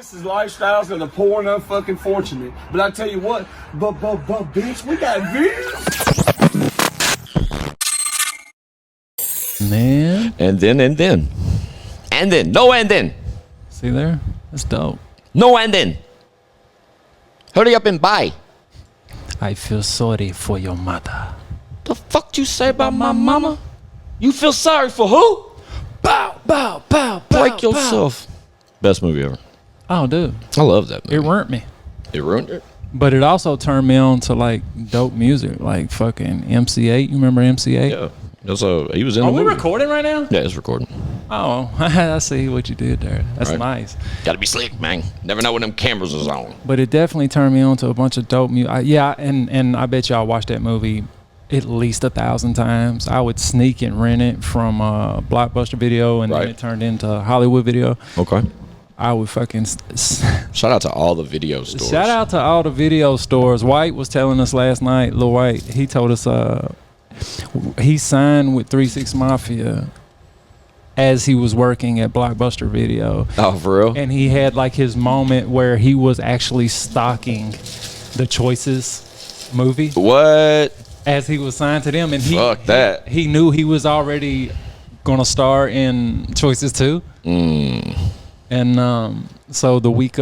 This is lifestyles of the poor and unfucking fortunate. But I tell you what, bitch, we got views. Man. And then. No and then. See there? That's dope. No and then. Hurry up and buy. I feel sorry for your mother. The fuck you say about my mama? You feel sorry for who? Bow, bow, bow, bow. Break yourself. Best movie ever. Oh, dude. I love that movie. It ruined me. It ruined it? But it also turned me on to like dope music, like fucking MC8. You remember MC8? Yeah. He was in Are the we movie. recording right now? Yeah, it's recording. Oh, I see what you did there. That's Right. nice. Gotta be slick, man. Never know when them cameras is on. But it definitely turned me on to a bunch of dope music. Yeah, and I bet y'all watched that movie at least 1,000 times. I would sneak and rent it from Blockbuster Video, and Right. then it turned into Hollywood Video. Okay. I would fucking... Shout out to all the video stores. Shout out to all the video stores. White was telling us last night, Lil White, he told us he signed with 3 6 Mafia as he was working at Blockbuster Video. Oh, for real? And he had like his moment where he was actually stocking the Choices movie. What? As he was signed to them. And Fuck that. He knew he was already going to star in Choices 2. And so the week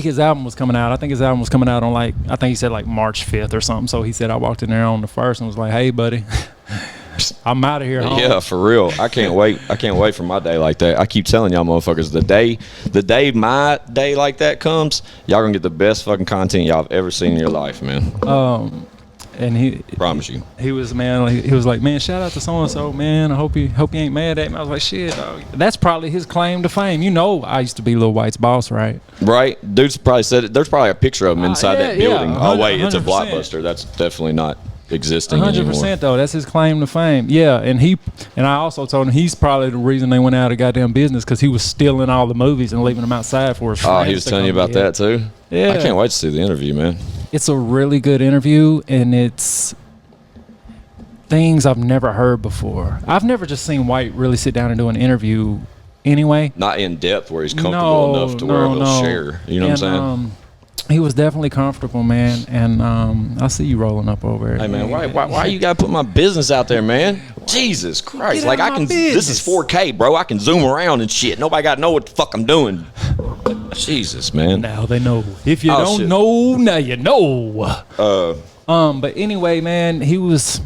his album was coming out, I think his album was coming out on I think he said like March 5th or something. So he said, I walked in there on the 1st and was like, hey, buddy, I'm out of here. Home. Yeah, for real. I can't wait. I can't wait for my day like that. I keep telling y'all motherfuckers, the day my day like that comes, y'all gonna get the best fucking content y'all have ever seen in your life, man. And he promise you. He was like, man, shout out to so and so, man. I hope he ain't mad at me. I was like, shit, dog. That's probably his claim to fame. You know, I used to be Lil White's boss, right? Right. Dude's probably said it. There's probably a picture of him inside that building. Yeah, oh wait, it's a 100%. Blockbuster. That's definitely not existing anymore. 100% though. That's his claim to fame. Yeah, and I also told him he's probably the reason they went out of goddamn business, because he was stealing all the movies and leaving them outside for his friends. Oh, he was telling you about that too? Yeah. I can't wait to see the interview, man. It's a really good interview, and it's things I've never heard before. I've never just seen White really sit down and do an interview anyway. Not in depth where he's comfortable enough to where he'll share. You know what I'm saying? He was definitely comfortable, man. And I see you rolling up over there. Hey, man, why you got to put my business out there, man? Jesus Christ. Like, this is 4K, bro. I can zoom around and shit. Nobody got to know what the fuck I'm doing. Jesus, man. Now they know. If you don't know, now you know. But anyway, man, he was...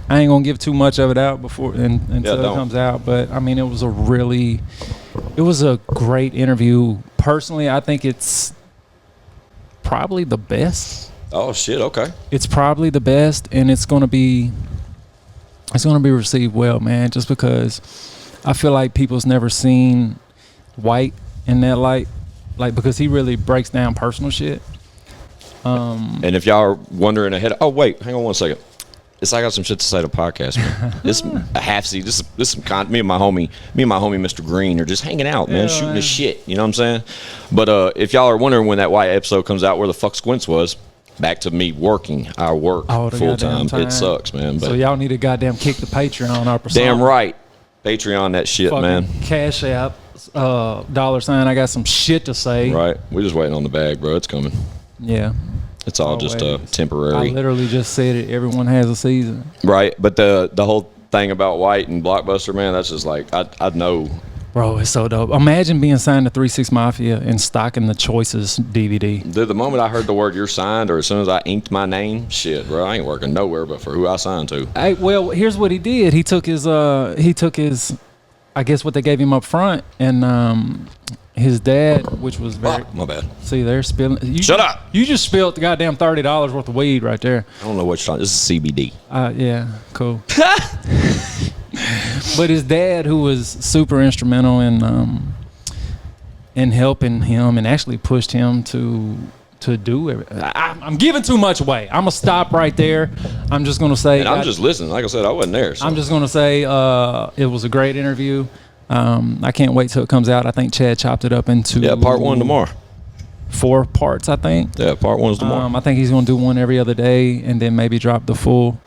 I ain't gonna give too much of it out until it comes out, but I mean, it was a great interview. Personally, I think it's probably the best. Oh shit! Okay. It's probably the best, and it's gonna be received well, man. Just because I feel like people's never seen White in that light, because he really breaks down personal shit. And if y'all are wondering ahead, oh wait, hang on one second. I got some shit to say to the podcast, man. This a half seat. This some me and my homie Mr. Green are just hanging out, man, shooting the shit. You know what I'm saying? But if y'all are wondering when that White episode comes out, where the fuck Squints was, back to me working. I work full time. It sucks, man. But so y'all need to goddamn kick the Patreon up or something. Damn right, Patreon that shit, fucking man. Cash App, $. I got some shit to say. Right, we're just waiting on the bag, bro. It's coming. Yeah. It's all just temporary. I literally just said it. Everyone has a season. Right, but the whole thing about White and Blockbuster, man, that's just like I'd know. Bro, it's so dope. Imagine being signed to 3 6 Mafia and stocking the Choices DVD. Dude, the moment I heard the word "you're signed," or as soon as I inked my name, shit, bro, I ain't working nowhere but for who I signed to. Well, here's what he did. He took his I guess what they gave him up front, and his dad, which was very... my bad. See, they're spilling... Shut up! You just spilled the goddamn $30 worth of weed right there. I don't know what you're talking... This is CBD. Yeah, cool. But his dad, who was super instrumental in helping him and actually pushed him to do everything. I'm giving too much away. I'm going to stop right there. I'm just going to say... And I'm just listening. Like I said, I wasn't there. So. I'm just going to say it was a great interview. I can't wait till it comes out. I think Chad chopped it up into part 1 tomorrow. 4 parts, I think. Yeah, part 1's tomorrow. I think he's going to do one every other day and then maybe drop the full.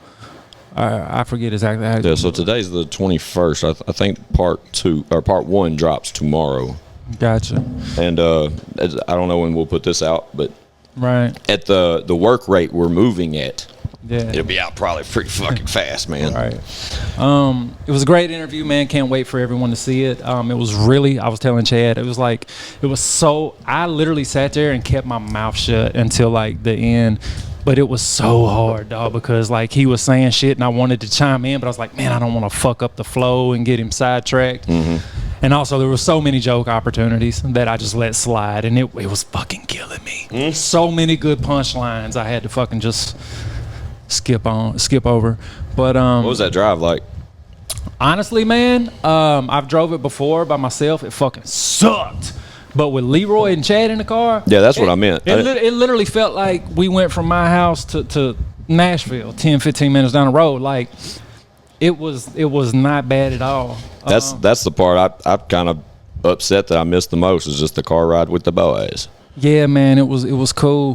I forget exactly how. Yeah, so today's the 21st. I think part 1 drops tomorrow. Gotcha. And I don't know when we'll put this out, but right at the work rate we're moving at, yeah, it'll be out probably pretty fucking fast, man. Right. It was a great interview, man. Can't wait for everyone to see it. It was really, I was telling Chad, it was so, I literally sat there and kept my mouth shut until like the end. But it was so hard, dog, because like he was saying shit and I wanted to chime in, but I was like, man, I don't want to fuck up the flow and get him sidetracked. And also there were so many joke opportunities that I just let slide, and it was fucking killing me. So many good punchlines I had to fucking just skip over. But what was that drive like? Honestly, man, I've drove it before by myself. It fucking sucked. But with Leroy and Chad in the car, yeah, that's what I meant. It literally felt like we went from my house to Nashville, 10, 15 minutes down the road. Like it was not bad at all. That's the part I'm kind of upset that I missed the most, is just the car ride with the boys. Yeah, man, it was cool.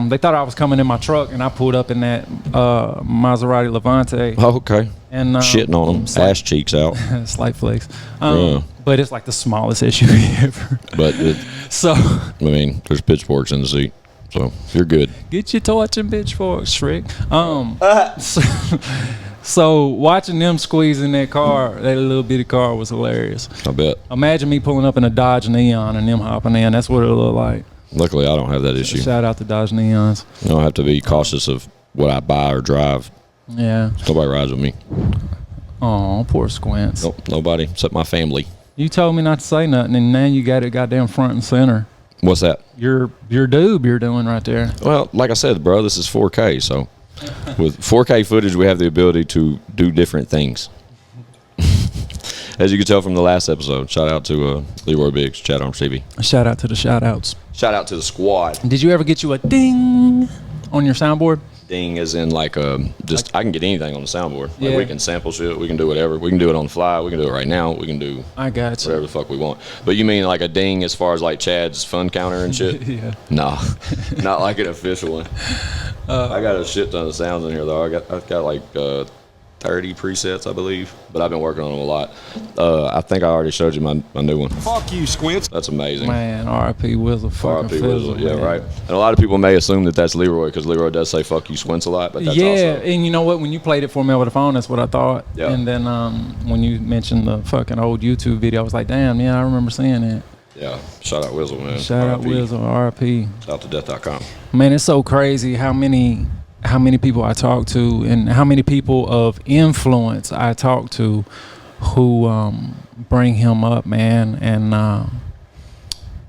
They thought I was coming in my truck, and I pulled up in that Maserati Levante. Oh, okay. And shitting on them, ass cheeks out. Slight flex. But it's like the smallest SUV ever. But so I mean, there's pitchforks in the seat, so you're good. Get your torch and pitchforks, Shrek. So watching them squeeze in that car, that little bitty car, was hilarious. I bet. Imagine me pulling up in a Dodge Neon and them hopping in. That's what it looked like. Luckily, I don't have that issue. Shout out to Dodge Neons. I don't have to be cautious of what I buy or drive. Yeah. Nobody rides with me. Oh, poor Squints. Nope, nobody except my family. You told me not to say nothing, and now you got it goddamn front and center. What's that? Your doob you're doing right there. Well, like I said, bro, this is 4K, so with 4K footage, we have the ability to do different things. As you can tell from the last episode, shout out to Leroy Biggs, Chat Arms TV. Shout out to the shout outs. Shout out to the squad. Did you ever get you a ding on your soundboard? Ding as in like just I can get anything on the soundboard. Yeah. Like we can sample shit, we can do whatever. We can do it on the fly, we can do it right now, we can do I got you. whatever the fuck we want. But you mean like a ding as far as like Chad's fun counter and shit? Yeah. Nah, not like an official one. I got a shit ton of sounds in here though. I've got like 30 presets, I believe, but I've been working on them a lot. I think I already showed you my new one. Fuck you, Squints. That's amazing. Man, R.I.P. Wizzle. Fucking R.I.P. Fizzle. Wizzle, yeah, man. right. And a lot of people may assume that that's Leroy, because Leroy does say "fuck you, Squints" a lot, but that's Yeah, also. and you know what? When you played it for me over the phone, that's what I thought. Yeah. And then when you mentioned the fucking old YouTube video, I was like, damn, yeah, I remember seeing that. Yeah, shout out Wizzle, man. Shout out R.I.P. Wizzle, R.I.P. Shout out to death.com. Man, it's so crazy how many people I talk to and how many people of influence I talk to who bring him up, man. And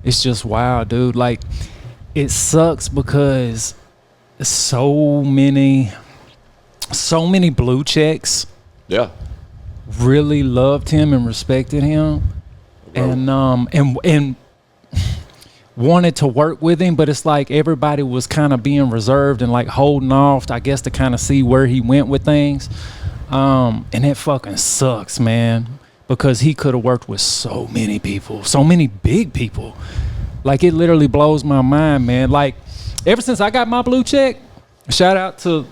it's just wild, dude. Like, it sucks because so many blue checks Yeah. really loved him and respected him, and wanted to work with him, but it's like everybody was kind of being reserved and like holding off, I guess, to kind of see where he went with things. And it fucking sucks, man, because he could have worked with so many people, so many big people. Like, it literally blows my mind, man. Like, ever since I got my blue check, shout out to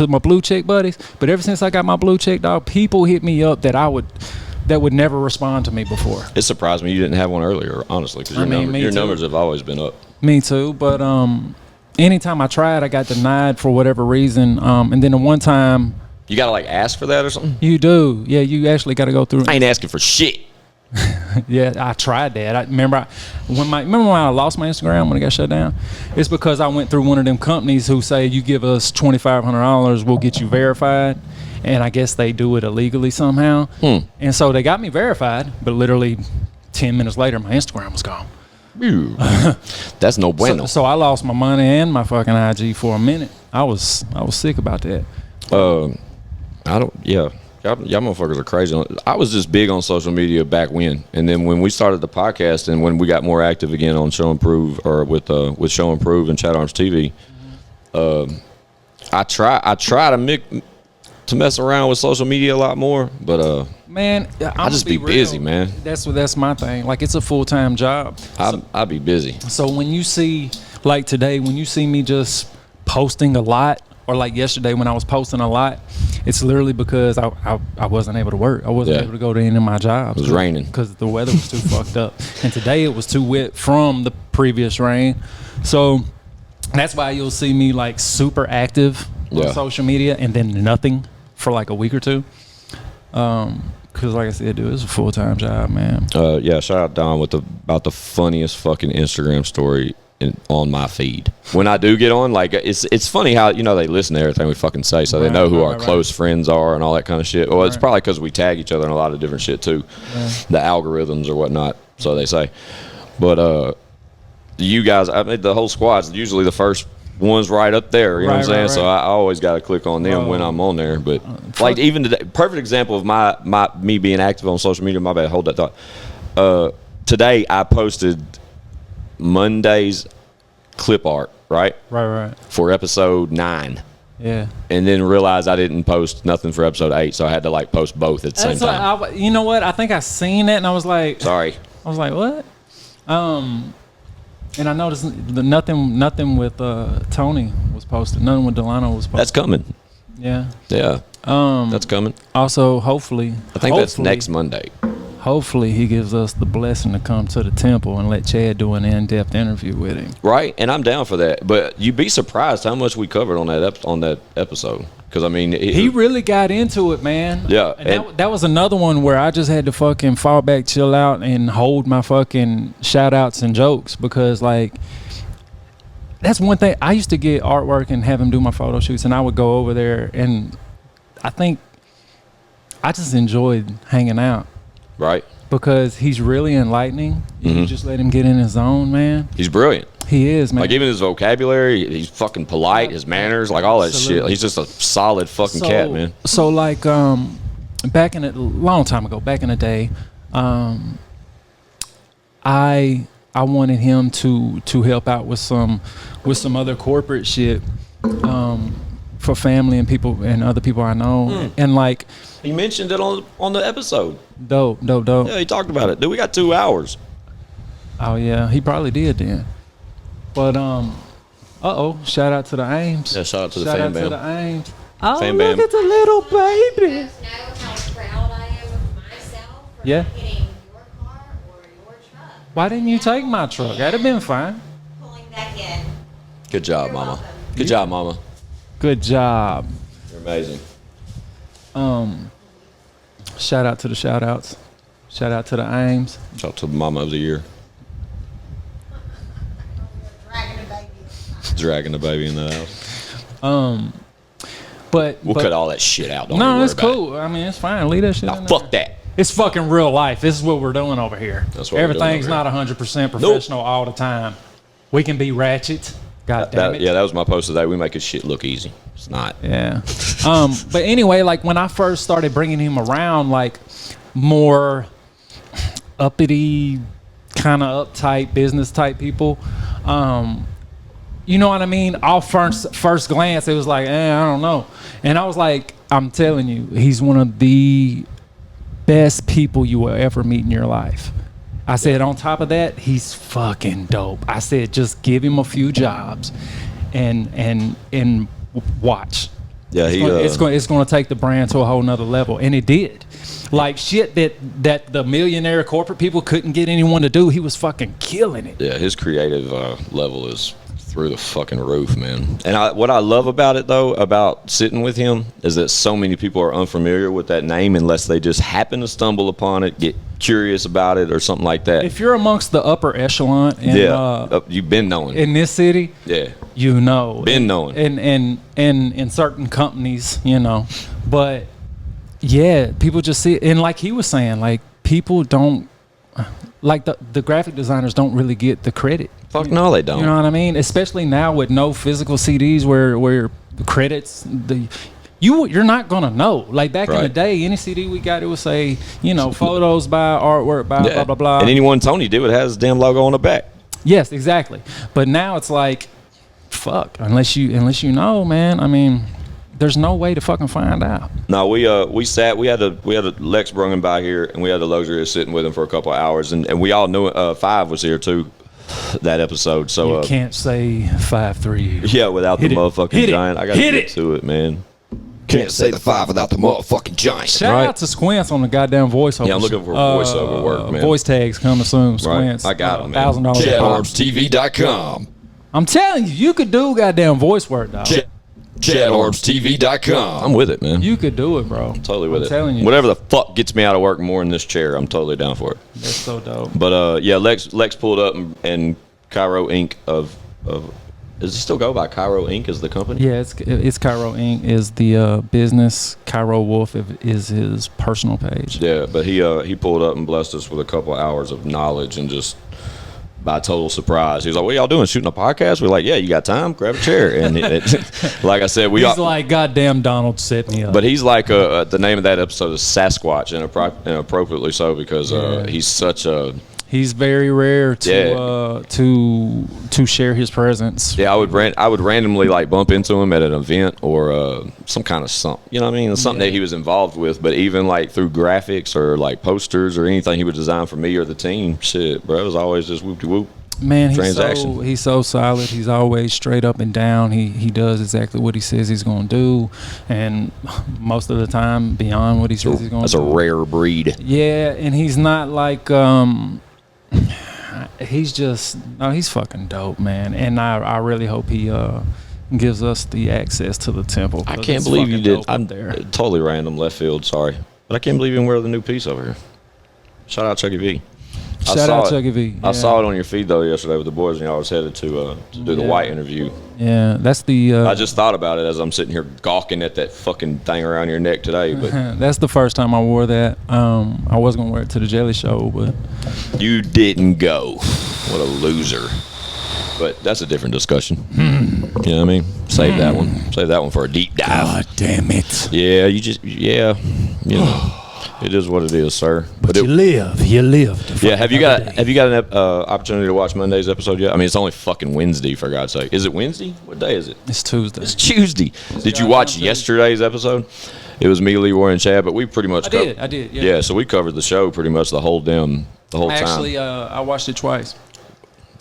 my blue check buddies, but ever since I got my blue check, dog, people hit me up that would never respond to me before. It surprised me you didn't have one earlier, honestly, because your numbers have always been up. Me too, but anytime I tried, I got denied for whatever reason. And then the one time, You gotta like ask for that or something? you do, yeah, you actually got to go through. I ain't asking for shit. Yeah, I tried that. I remember when I lost my Instagram when it got shut down. It's because I went through one of them companies who say, you give us $2,500, we'll get you verified. And I guess they do it illegally somehow. And so they got me verified, but literally 10 minutes later, my Instagram was gone. Ew. That's no bueno. So I lost my money and my fucking IG for a minute. I was sick about that. Y'all motherfuckers are crazy. I was just big on social media back when, and then when we started the podcast and when we got more active again on Show Improve, or with Show Improve and Chat Arms TV, I try to mess around with social media a lot more, but man, I just be busy, man. That's my thing. Like, it's a full-time job. I be busy. So when you see, like today, when you see me just posting a lot, or like yesterday when I was posting a lot, it's literally because I wasn't able to work. I wasn't able to go to any of my jobs. It was raining because the weather was too fucked up, and today it was too wet from the previous rain. So that's why you'll see me like super active on social media and then nothing for like a week or two. Because like I said, dude, it's a full-time job, man. Shout out Don with about the funniest fucking Instagram story on my feed. When I do get on, like it's funny how they listen to everything we fucking say, so they know who our close friends are and all that kind of shit. Well, it's probably because we tag each other in a lot of different shit too, the algorithms or whatnot, so they say. But you guys, I mean, the whole squad's usually the first one's right up there, you know what I'm saying? Right. So I always got to click on them when I'm on there. But like even today, perfect example of me being active on social media. My bad, hold that thought. Today I posted Monday's clip art, right, for episode 9. Yeah, and then realized I didn't post nothing for episode 8, so I had to like post both at the same time. You know what? I think I seen it and I was like, sorry. I was like, what? And I noticed nothing with Tony was posted. Nothing with Delano was posted. That's coming. Yeah. Yeah. That's coming. Also, hopefully. I think that's next Monday. Hopefully, he gives us the blessing to come to the temple and let Chad do an in-depth interview with him. Right, and I'm down for that. But you'd be surprised how much we covered on that episode. Because I mean, he really got into it, man. Yeah, and that was another one where I just had to fucking fall back, chill out, and hold my fucking shout outs and jokes, because like that's one thing. I used to get artwork and have him do my photo shoots, and I would go over there, and I think I just enjoyed hanging out. Right. Because he's really enlightening. You just let him get in his zone, man. He's brilliant. He is, man. Like even his vocabulary, he's fucking polite, his manners, like all that shit. He's just a solid fucking cat, man. So like back in a long time ago, back in the day, I wanted him to help out with some other corporate shit for family and people and other people I know. And like he mentioned it on the episode. Dope. Yeah, he talked about it. Dude, we got 2 hours. Oh yeah, he probably did then. But shout out to the Ames. Yeah, shout out to the fan bam. Shout out to the Ames. Oh, fan look bam. at the little baby. You guys know how proud I am of myself for getting your car or your truck. Why didn't you take my truck? That'd have been fine. Pulling back in. Good job, You're Mama. welcome. Good job, Mama. Good job. You're amazing. Shout out to the shout outs. Shout out to the Ames. Shout out to the Mama of the Year. Dragging the baby in the house. But we'll cut all that shit out. Don't no, worry it's about cool. I mean, it's fine. Leave that shit in there. Fuck that. It's fucking real life. This is what we're doing over here. That's what Everything's we're doing not 100% professional all the time. We can be ratchet. God damn it. Yeah, that was my post today. We make his shit look easy. It's not. Yeah. But anyway, like when I first started bringing him around, like more uppity, kind of uptight business type people, you know what I mean? Off first glance, it was like, I don't know. And I was like, I'm telling you, he's one of the best people you will ever meet in your life. I said, on top of that, he's fucking dope. I said, just give him a few jobs and watch. Yeah, it's going to take the brand to a whole nother level. And it did. Like shit that the millionaire corporate people couldn't get anyone to do, he was fucking killing it. Yeah, his creative level is through the fucking roof, man. And what I love about it, though, about sitting with him, is that so many people are unfamiliar with that name unless they just happen to stumble upon it, get curious about it, or something like that. If you're amongst the upper echelon, you've been knowing in this city. Yeah, you know, been knowing, and in certain companies, you know, but yeah, people just see it. And like he was saying, like people don't. Like the graphic designers don't really get the credit. Fuck no, they don't. You know what I mean? Especially now with no physical CDs where the credits, you're not gonna know. Like back in the day, any CD we got, it would say, you know, photos by, artwork by, blah blah blah. And anyone Tony did, it has his damn logo on the back. Yes, exactly. But now it's like, fuck, unless you know, man. I mean, there's no way to fucking find out. No, we had a Lex brought him by here, and we had the luxury of sitting with him for a couple of hours, and we all knew Five was here too, that episode. So you can't say 5'3". Yeah, without the motherfucking giant. I gotta get to it, man. Can't say the 5 without the motherfucking giant. Shout out to Squints on the goddamn voiceover. Yeah, I'm looking for voiceover work, man. Voice tags coming soon. Squints. Right. I got them, man. $1,000. ChadArmsTV.com. I'm telling you, you could do goddamn voice work, dog. ChadArmsTV.com. I'm with it, man. You could do it, bro. Totally with it. I'm telling you. Whatever the fuck gets me out of work more in this chair, I'm totally down for it. That's so dope. But yeah, Lex pulled up and Cairo Inc. of does he still go by Cairo Inc. as the company? Yeah, it's Cairo Inc. is the business. Cairo Wolf is his personal page. Yeah, but he pulled up and blessed us with a couple of hours of knowledge and just by total surprise. He was like, "What y'all doing? Shooting a podcast?" We're like, "Yeah, you got time? Grab a chair." And like I said, he's like, "Goddamn, Donald set me up." But he's like, the name of that episode is Sasquatch, and appropriately so because he's such a. He's very rare to share his presence. Yeah, I would randomly like bump into him at an event or some kind of something. You know what I mean? Something that he was involved with. But even like through graphics or like posters or anything he would design for me or the team, shit, bro, it was always just whoop de whoop. Man, he's so solid. He's always straight up and down. He does exactly what he says he's going to do, and most of the time beyond what he says he's going to do. That's a rare breed. Yeah, and he's not like he's fucking dope, man. And I really hope he gives us the access to the temple. I can't believe you did. I'm there. Totally random left field. Sorry, but I can't believe you didn't wear the new piece over here. Shout out Chucky V. Shout out Chucky V. I saw it on your feed though yesterday with the boys, and y'all was headed to do the white interview. Yeah, that's the. I just thought about it as I'm sitting here gawking at that fucking thing around your neck today. But that's the first time I wore that. I was gonna wear it to the Jelly Show, but you didn't go. What a loser. But that's a different discussion. You know what I mean? Save that one. Save that one for a deep dive. God damn it. Yeah, you know. It is what it is, sir. But you live. Yeah, have you got an opportunity to watch Monday's episode yet? I mean, it's only fucking Wednesday, for God's sake. Is it Wednesday? What day is it? It's Tuesday. It's Tuesday. Did you watch yesterday's episode? It was me, Leroy, and Chad, but we pretty much I did. Yeah, so we covered the show pretty much the whole time. Actually, I watched it twice.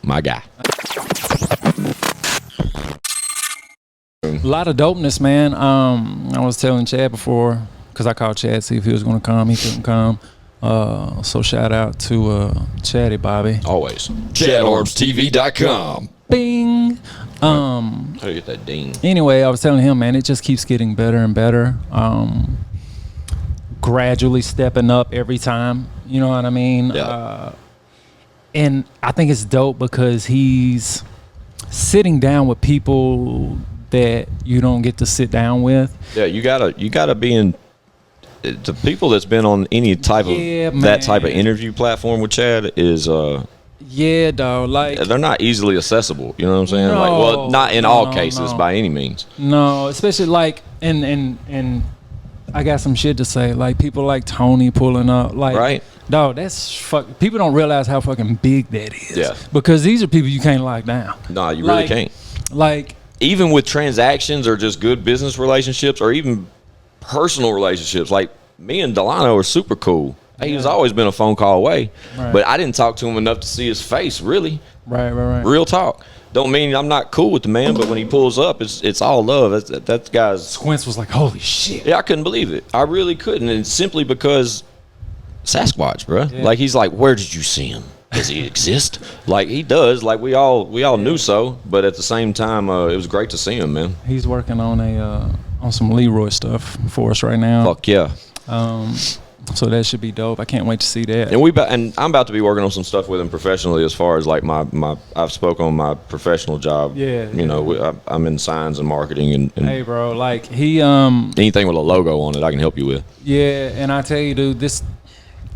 My guy. A lot of dopeness, man. I was telling Chad before, because I called Chad to see if he was going to come. He couldn't come. So shout out to Chatty Bobby. Always. ChadArmsTV.com. Bing. How do you get that ding? Anyway, I was telling him, man, it just keeps getting better and better. Gradually stepping up every time. You know what I mean? Yeah. And I think it's dope because he's sitting down with people that you don't get to sit down with. Yeah, you gotta be in. The people that's been on any type of that type of interview platform with Chad is yeah, dog. Like they're not easily accessible. You know what I'm saying? No, like, well, not in all cases by any means. No, especially like and I got some shit to say. Like people like Tony pulling up. Like right. Dog, that's fuck. People don't realize how fucking big that is. Yeah. Because these are people you can't lock down. No, you really can't. Like even with transactions or just good business relationships or even personal relationships, like me and Delano are super cool. He's always been a phone call away, but I didn't talk to him enough to see his face, really. Right. Real talk. Don't mean I'm not cool with the man, but when he pulls up, it's all love. That guy's... Squints was like, holy shit. Yeah, I couldn't believe it. I really couldn't, and simply because Sasquatch, bro. Yeah. Like, he's like, where did you see him? Does he exist? Like, he does. Like, we all knew so, but at the same time, it was great to see him, man. He's working on on some Leroy stuff for us right now. Fuck yeah. So that should be dope. I can't wait to see that. And I'm about to be working on some stuff with him professionally, as far as like I've spoke on my professional job. Yeah. You know, I'm in signs and marketing and hey, bro, like he anything with a logo on it, I can help you with. Yeah, and I tell you, dude,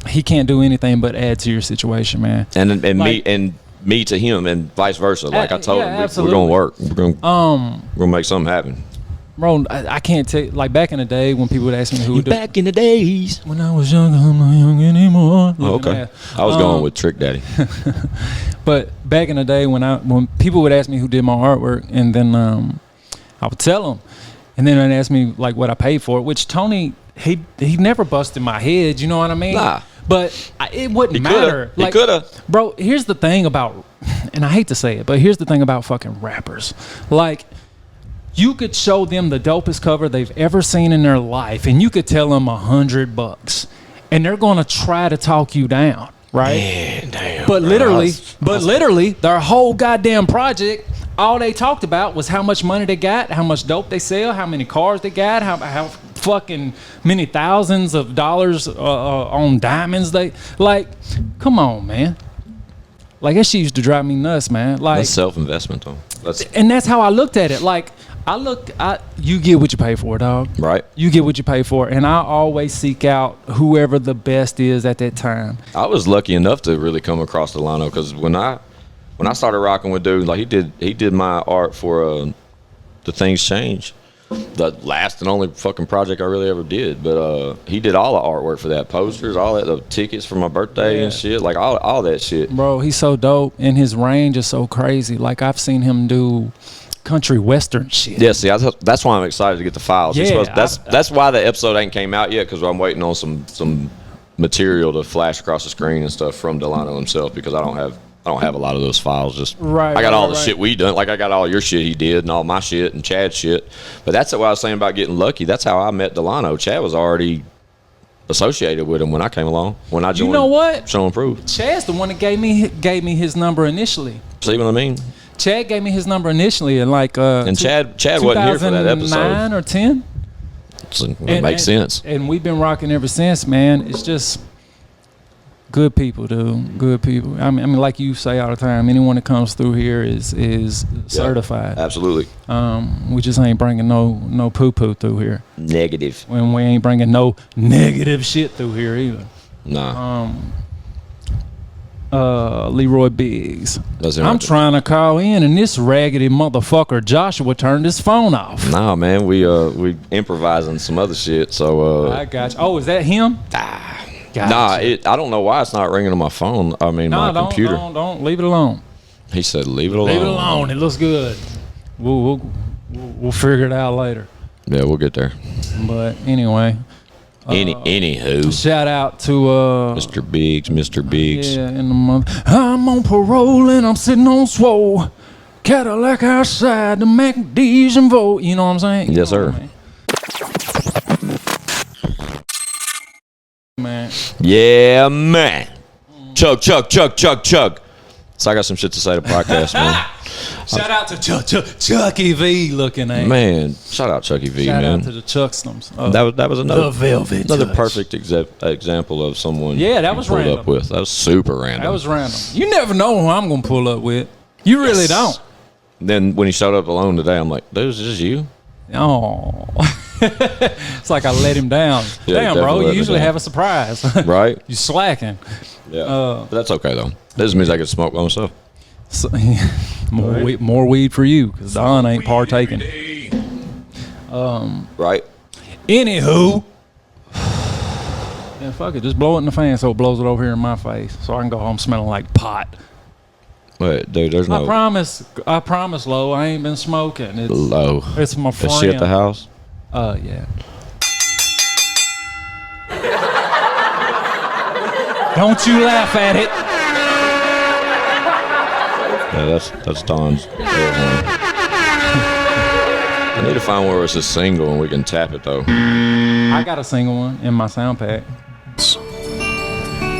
he can't do anything but add to your situation, man. And like, me to him, and vice versa. Like I told him, we're gonna work. We're gonna make something happen. Bro, I can't tell. Like back in the day when people would ask me who would do. Back in the days when I was young, I'm not young anymore. Oh, okay, I was going with Trick Daddy. But back in the day when people would ask me who did my artwork, and then I would tell them, and then they'd ask me like what I paid for it. Which Tony, he never busted my head. You know what I mean? Nah. But it wouldn't matter. He coulda. Bro, here's the thing about, and I hate to say it, but here's the thing about fucking rappers. Like, you could show them the dopest cover they've ever seen in their life, and you could tell them $100, and they're gonna try to talk you down, right? Man, damn. But literally, their whole goddamn project, all they talked about was how much money they got, how much dope they sell, how many cars they got, how fucking many thousands of dollars on diamonds they like. Come on, man. Like, that shit used to drive me nuts, man. Like, that's self-investment, though. And that's how I looked at it. Like, you get what you pay for, dog. Right. You get what you pay for, and I always seek out whoever the best is at that time. I was lucky enough to really come across Delano, because when I started rocking with dude, like he did my art for The Things Change, the last and only fucking project I really ever did. But he did all the artwork for that, posters, all that, the tickets for my birthday and shit, like all that shit. Bro, he's so dope, and his range is so crazy. Like, I've seen him do country western shit. Yeah, see, that's why I'm excited to get the files. Yeah, that's why the episode ain't came out yet, because I'm waiting on some material to flash across the screen and stuff from Delano himself, because I don't have a lot of those files. Just right. I got all the shit we done. Like, I got all your shit he did and all my shit and Chad's shit. But that's what I was saying about getting lucky. That's how I met Delano. Chad was already associated with him when I came along. When I joined. You know what? Show and Prove. Chad's the one that gave me his number initially. See what I mean? Chad gave me his number initially, and like and Chad wasn't here for that episode. 2009 or 10. It makes sense. And we've been rocking ever since, man. It's just good people, dude. Good people. I mean, like you say all the time, anyone that comes through here is certified. Absolutely. We just ain't bringing no poo-poo through here. Negative. When we ain't bringing no negative shit through here either. Nah. Leroy Biggs. I'm right trying to call in, and this raggedy motherfucker Joshua turned his phone off. Nah, man, we improvising some other shit. So I got you. Oh, is that him? Gotcha. Nah, I don't know why it's not ringing on my phone. I mean, my computer. Don't leave it alone. He said, "Leave it alone." Leave it alone. It looks good. We'll figure it out later. Yeah, we'll get there. But anyway. Anywho. Shout out to Mr. Biggs. Yeah, in the month. I'm on parole and I'm sitting on swole. Cadillac outside the MacD's and vote. You know what I'm saying? Yes, sir. Man. Yeah, man. Chug. So I got some shit to say to podcast, man. Shout out to Chucky V looking at man. Shout out Chucky V, man. Shout out to the Chuckstums. That was another velvet touch. perfect example of someone. Yeah, that was pulled random. Up with. That was super random. That was random. You never know who I'm gonna pull up with. You really don't. Then when he showed up alone today, I'm like, dude, is this you? Oh. It's like I let him down. Yeah, damn, bro. You usually have a surprise. Right? You slacking. Yeah. But that's okay though. That just means I can smoke by myself. So, more weed for you, because Don ain't partaking. Right. Anywho, yeah, fuck it, just blow it in the fan so it blows it over here in my face, so I can go home smelling like pot. Wait, dude, there's no. I promise, Lo, I ain't been smoking. It's Low. It's my friend. Is she at the house? Yeah. Don't you laugh at it. Yeah, that's Don's. I need to find where it's a single and we can tap it though. I got a single one in my sound pack.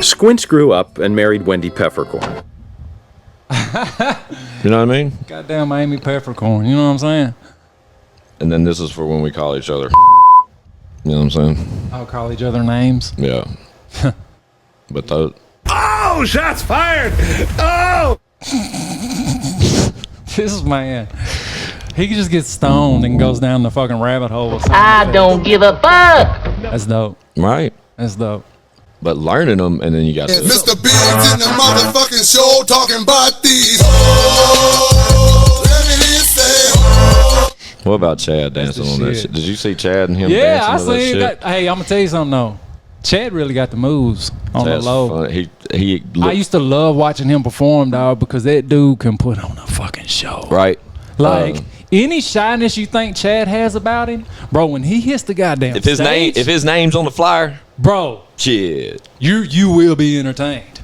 Squints grew up and married Wendy Peppercorn. You know what I mean? Goddamn Amy Peppercorn, you know what I'm saying? And then this is for when we call each other. You know what I'm saying? I'll call each other names. Yeah. But those. Oh, shots fired! Oh! This man, he just gets stoned and goes down the fucking rabbit hole. I don't give a fuck. That's dope. Right. That's dope. But learning them, and then you got Mr. Biggs in the motherfucking show talking about these. Oh, let me say. What about Chad dancing on that shit? Did you see Chad and him dancing on that shit? Yeah, I seen that. Hey, I'm gonna tell you something though. Chad really got the moves on Chad's the low. Funny. I used to love watching him perform, dog, because that dude can put on a fucking show. Right. Like any shyness you think Chad has about him, bro, when he hits the goddamn if his name's on the flyer, bro, shit, you will be entertained.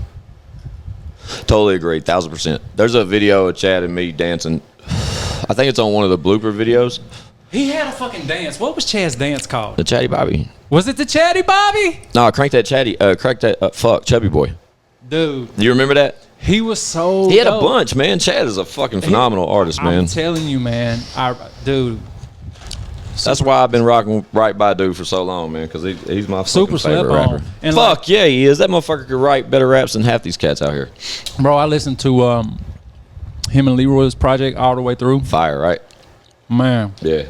Totally agree, 1000%. There's a video of Chad and me dancing. I think it's on one of the blooper videos. He had a fucking dance. What was Chad's dance called? The Chatty Bobby. Was it the Chatty Bobby? No, crank that Chubby Boy. Dude. You remember that? He was so He had dope. a bunch, man. Chad is a fucking phenomenal artist, man. I'm telling you, man. Dude. That's why I've been rocking Right by Dude for so long, man, because he's my Super fucking favorite slept on. rapper. And Fuck yeah, he is. That motherfucker could write better raps than half these cats out here. Bro, I listened to him and Leroy's project all the way through. Fire, right? Man. Yeah.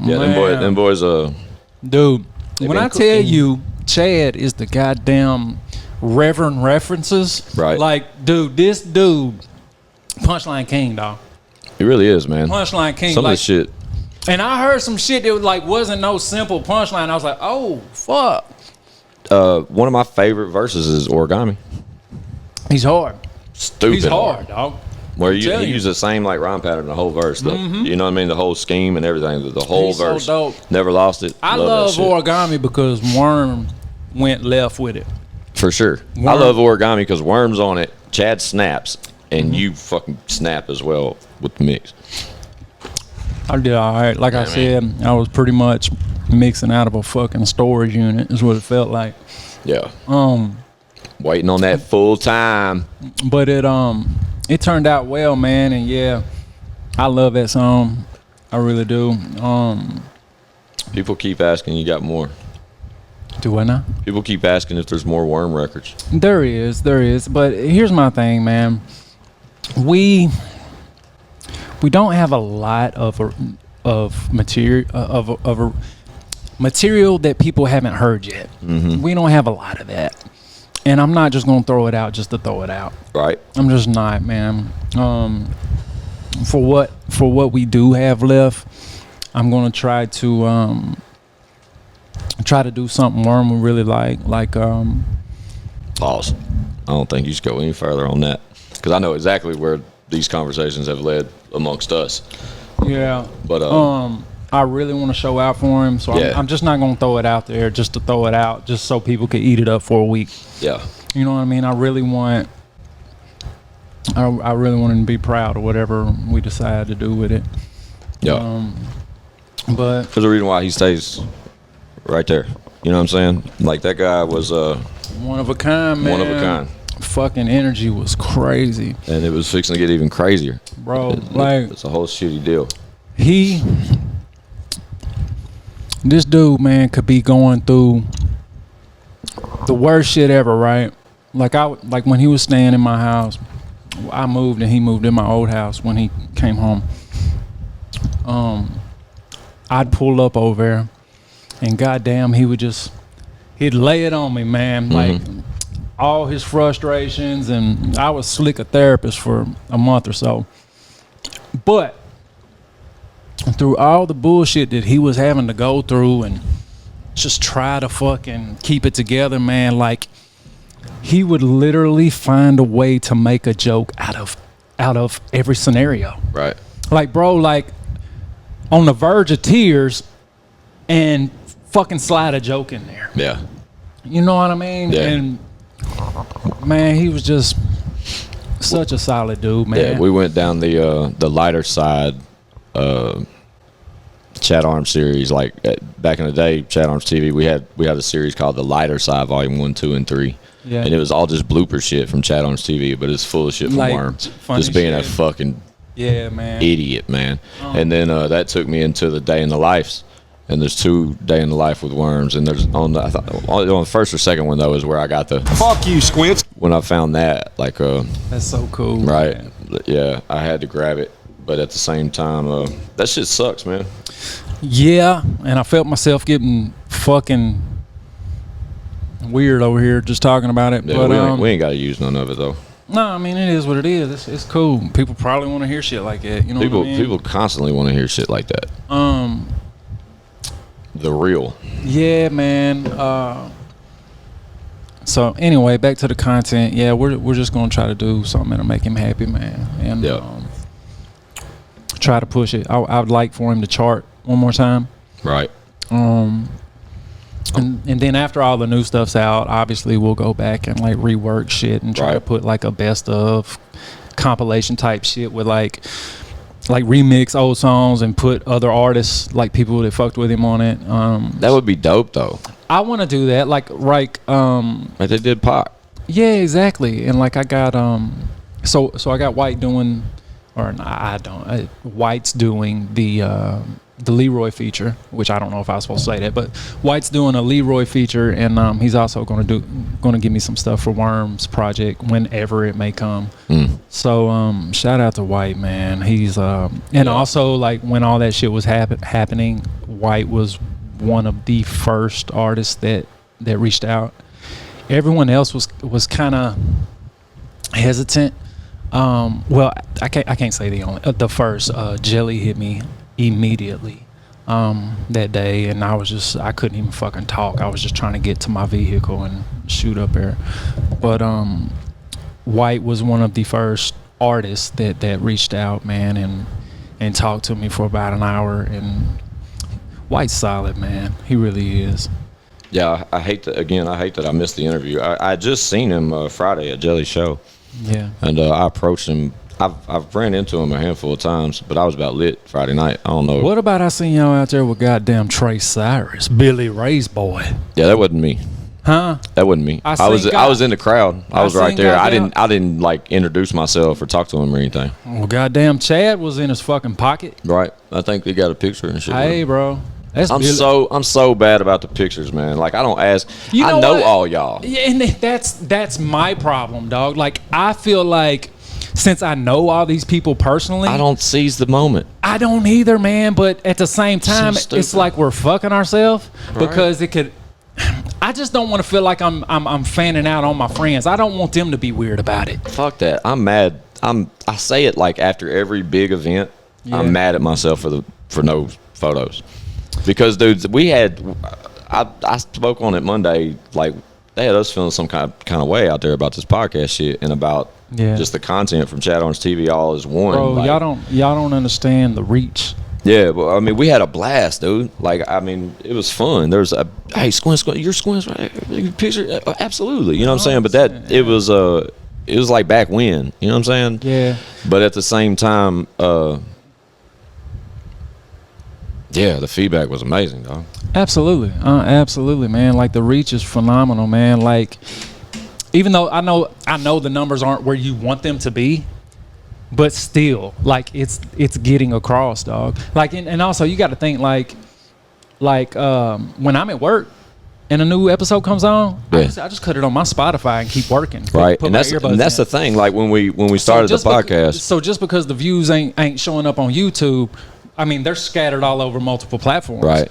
Yeah, Man. them boys Dude, They when been I tell cooking. you, Chad is the goddamn Reverend references. Right. Like, dude, this dude, Punchline King, dog. he really is, man. Punchline King. Some of like, this shit. And I heard some shit that like wasn't no simple punchline. I was like, oh fuck. One of my favorite verses is Origami. He's hard. Stupid He's hard, dog. Where I'm he telling you. used the same like rhyme pattern the whole verse. You know what I mean? The whole scheme and everything. The whole He's so verse. dope. Never lost it. I that love shit. Origami because Worm went left with it. For sure. Worm. I love Origami because Worm's on it. Chad snaps. And Mm-hmm. you fucking snap as well with the mix. I did all right. Like I said, I was pretty much mixing out of a fucking storage unit is what it felt like. Yeah. Waiting on that full time. But it turned out well, man, and yeah, I love that song. I really do. People keep asking you got more. Do I not? People keep asking if there's more Worm records. There is. But here's my thing, man. We don't have a lot of material material that people haven't heard yet. Mm-hmm. We don't have a lot of that, and I'm not just gonna throw it out just to throw it out. Right. I'm just not, man. For what we do have left, I'm gonna try to do something Worm would really like. Pause. I don't think you should go any further on that because I know exactly where these conversations have led amongst us. Yeah. But I really want to show out for him, so Yeah. I'm just not gonna throw it out there just to throw it out, just so people could eat it up for a week. yeah. You know what I mean? I really want him to be proud of whatever we decide to do with it. Yeah. But There's a reason why he stays right there. You know what I'm saying? Like that guy was one of a kind, man. one of a kind. Fucking energy was crazy, And it was fixing to get even crazier. bro. Like It's a whole shitty deal. this dude, man, could be going through the worst shit ever, right? Like when he was staying in my house, I moved and he moved in my old house when he came home. I'd pull up over there, and goddamn, he'd lay it on me, man. Like all his frustrations, and I was slick a therapist for a month or so. But through all the bullshit that he was having to go through and just try to fucking keep it together, man, like he would literally find a way to make a joke out of every scenario. Right. Like, bro, like on the verge of tears and fucking slide a joke in there. Yeah. You know what I mean? Yeah. And man, he was just such a solid dude, man. Yeah, we went down the lighter side Chat Arms series. Like back in the day, Chat Arms TV, we had a series called The Lighter Side, Volume 1, 2, and 3. Yeah. And it was all just blooper shit from Chat Arms TV, but it's full of shit from Like, Worm. funny Just being a shit. fucking Yeah, man. idiot, man. And then that took me into the Day in the Lives. And there's 2 Day in the Life with Worms. And there's on the first or second one though is where I got the Fuck you, Squints. when I found that That's so cool. right. man. Yeah, I had to grab it, but at the same time, that shit sucks, man. Yeah, and I felt myself getting fucking weird over here just talking about it. Yeah, but we ain't got to use none of it though. no, I mean it is what it is. It's cool. People probably want to hear shit like that. You know what I mean? People constantly want to hear shit like that. The real. Yeah, man. So anyway, back to the content. Yeah, we're just gonna try to do something that'll make him happy, man, and Yeah. try to push it. I would like for him to chart one more time. Right. And then after all the new stuff's out, obviously we'll go back and like rework shit and try to Right. put like a best of compilation type shit with like like remix old songs and put other artists, like people that fucked with him on it. That would be dope though. I want to do that, like like they did Pac. Yeah, exactly. And like I got so I got White doing, or I don't. White's doing the Leroy feature, which I don't know if I was supposed to say that, but White's doing a Leroy feature, and he's also going to give me some stuff for Worms project whenever it may come. So shout out to White, man. He's and also like when all that shit was happening, White was one of the first artists that reached out. Everyone else was kind of hesitant. Well, I can't say the first. Jelly hit me immediately that day, and I couldn't even fucking talk. I was just trying to get to my vehicle and shoot up there. But White was one of the first artists that reached out, man, and talked to me for about an hour. And White's solid, man. He really is. Yeah, I hate that I missed the interview. I just seen him Friday at Jelly's show. Yeah. And I approached him. I've ran into him a handful of times, but I was about lit Friday night. I don't know. What about I seen y'all out there with goddamn Trey Cyrus, Billy Ray's boy? Yeah, that wasn't me. Huh? That wasn't me. I was in the crowd. I was right there. I didn't like introduce myself or talk to him or anything. Well, goddamn, Chad was in his fucking pocket. Right. I think they got a picture and shit. Hey, bro. I'm so bad about the pictures, man. Like I don't ask. I know all y'all. Yeah, and that's my problem, dog. Like I feel like since I know all these people personally, I don't seize the moment. I don't either, man. But at the same time, it's like we're fucking ourselves because it could. I just don't want to feel like I'm fanning out on my friends. I don't want them to be weird about it. Fuck that. I'm mad. I say it like after every big event. Yeah. I'm mad at myself for no photos. Because, dude, I spoke on it Monday, like, they had us feeling some kind of way out there about this podcast shit and about just the content from Chat Orange TV all as one. Bro, like, y'all don't understand the reach. Yeah, but, I mean, we had a blast, dude. Like, I mean, it was fun. There's hey, Squint, you're Squint, right? Picture, absolutely. You know what I'm saying? But it was like back when, you know what I'm saying? Yeah. But at the same time, yeah, the feedback was amazing, dog. Absolutely, absolutely, man. Like the reach is phenomenal, man. Like, even though I know the numbers aren't where you want them to be, but still, like it's getting across, dog. Like, and also you got to think like when I'm at work and a new episode comes on, I just cut it on my Spotify and keep working. Right, and that's the thing. Like when we started the podcast, so just because the views ain't showing up on YouTube. I mean, they're scattered all over multiple platforms. Right.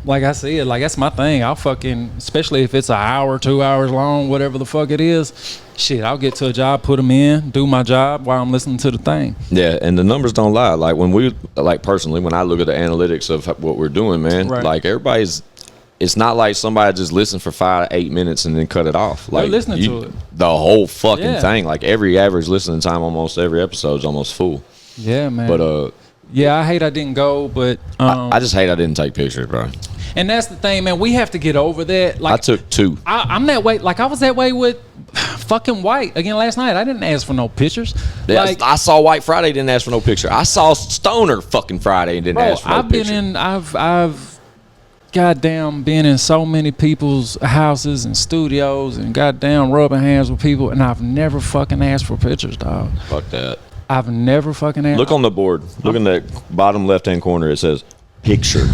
Like I said, like that's my thing. I'll fucking, especially if it's an hour, 2 hours long, whatever the fuck it is, shit, I'll get to a job, put them in, do my job while I'm listening to the thing. Yeah, and the numbers don't lie. Like personally, when I look at the analytics of what we're doing, man, like it's not like somebody just listened for 5 to 8 minutes and then cut it off. Like they're listening to it. The whole fucking thing. Like every average listening time, almost every episode is almost full. Yeah, man. But yeah, I hate I didn't go, but I just hate I didn't take pictures, bro. And that's the thing, man. We have to get over that. Like I took 2. I'm that way. Like I was that way with fucking White again last night. I didn't ask for no pictures. Yeah, like, I saw White Friday, didn't ask for no picture. I saw Stoner fucking Friday and didn't ask for no picture. I've goddamn been in so many people's houses and studios and goddamn rubbing hands with people, and I've never fucking asked for pictures, dog. Fuck that. I've never fucking asked. Look on the board. Look in the bottom left-hand corner. It says picture.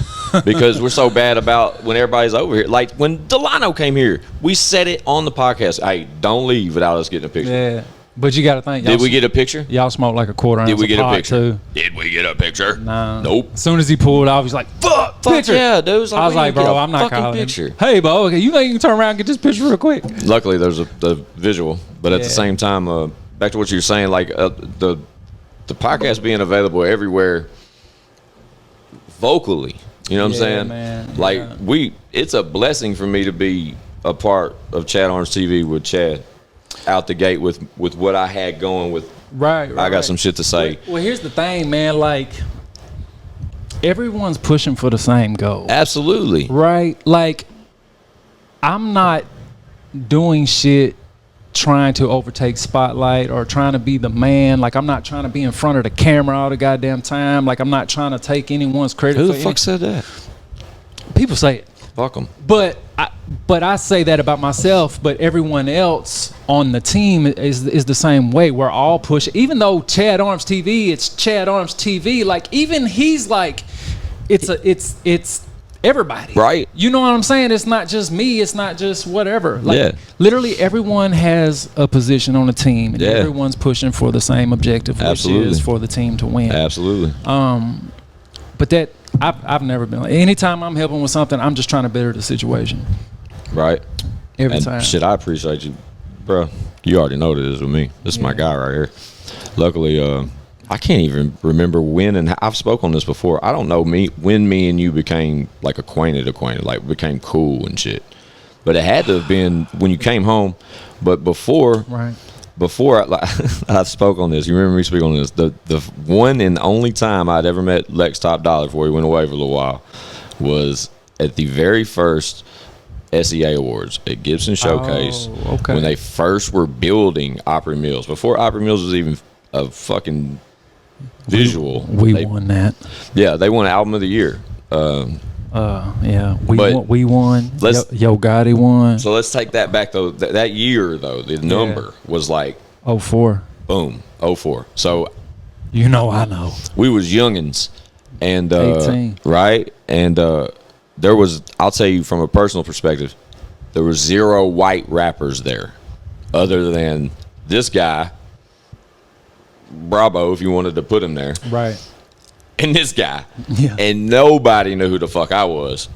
Because we're so bad about when everybody's over here. Like when Delano came here, we said it on the podcast. Hey, don't leave without us getting a picture. Yeah. But you got to think. Did we get a picture? Y'all smoked like a quarter ounce. Did we get a picture? Too. Did we get a picture? No. Nope. As soon as he pulled out, he was like, fuck picture. Yeah, dude. I was like, bro, I'm not calling picture. Hey, bro, okay, you think you can turn around and get this picture real quick? Luckily, there's the visual. But at the same time, back to what you were saying, like the podcast being available everywhere vocally, you know what I'm saying? Man. Like it's a blessing for me to be a part of Chat Orange TV with Chad out the gate with what I had going with. Right. I got some shit to say. Well, here's the thing, man. Like everyone's pushing for the same goal. Absolutely. Right. Like I'm not doing shit trying to overtake spotlight or trying to be the man. Like, I'm not trying to be in front of the camera all the goddamn time. Like, I'm not trying to take anyone's credit. Who the fuck said that? People say it. Fuck them. But I say that about myself, but everyone else on the team is the same way. We're all pushing. Even though Chad Arms TV, it's Chad Arms TV. Like, even he's like, it's everybody. Right. You know what I'm saying? It's not just me. It's not just whatever. Like, yeah. Literally everyone has a position on the team, and everyone's pushing for the same objective, which is for the team to win. Absolutely. But that I've never been. Anytime I'm helping with something, I'm just trying to better the situation. Right. Every time. Shit, I appreciate you, bro. You already know this with me. This is my guy right here. Luckily, I can't even remember when, and I've spoke on this before. I don't know when me and you became like acquainted, like became cool and shit. But it had to have been when you came home. But before, I've spoke on this. You remember me speaking on this? The one and only time I'd ever met Lex TopDollar before he went away for a little while was at the very first SEA Awards at Gibson Showcase when they first were building Opry Mills. Before Opry Mills was even a fucking visual. We won that. Yeah, they won Album of the Year. Yeah, we won. Yo Gotti won. So let's take that back though. That year though, the number was like 04. Boom, 04. So you know, I know we was youngins, and 18, right? And there was, I'll tell you from a personal perspective, there was 0 white rappers there, other than this guy, Bravo, if you wanted to put him there, right? And this guy, and nobody knew who the fuck I was.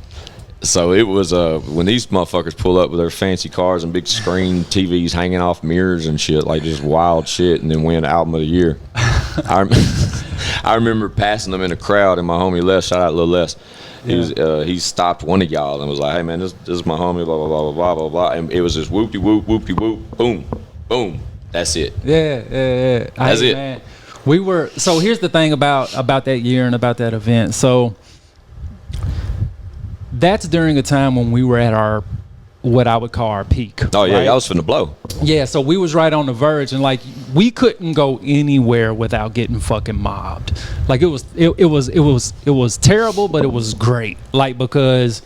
So it was when these motherfuckers pull up with their fancy cars and big screen TVs hanging off mirrors and shit, like just wild shit, and then win Album of the Year. I remember passing them in a crowd, and my homie Les, shout out Lil Les, he stopped one of y'all and was like, "Hey man, this is my homie, blah blah blah blah blah blah," and it was just whoopty whoop, whoopty whoop, boom, boom. That's it. Yeah. That's it. Man. We were, so here's the thing about that year and about that event. So that's during a time when we were at our, what I would call our peak. Oh yeah, right? I was finna blow. Yeah, so we was right on the verge, and like we couldn't go anywhere without getting fucking mobbed. Like it was terrible, but it was great. Like, because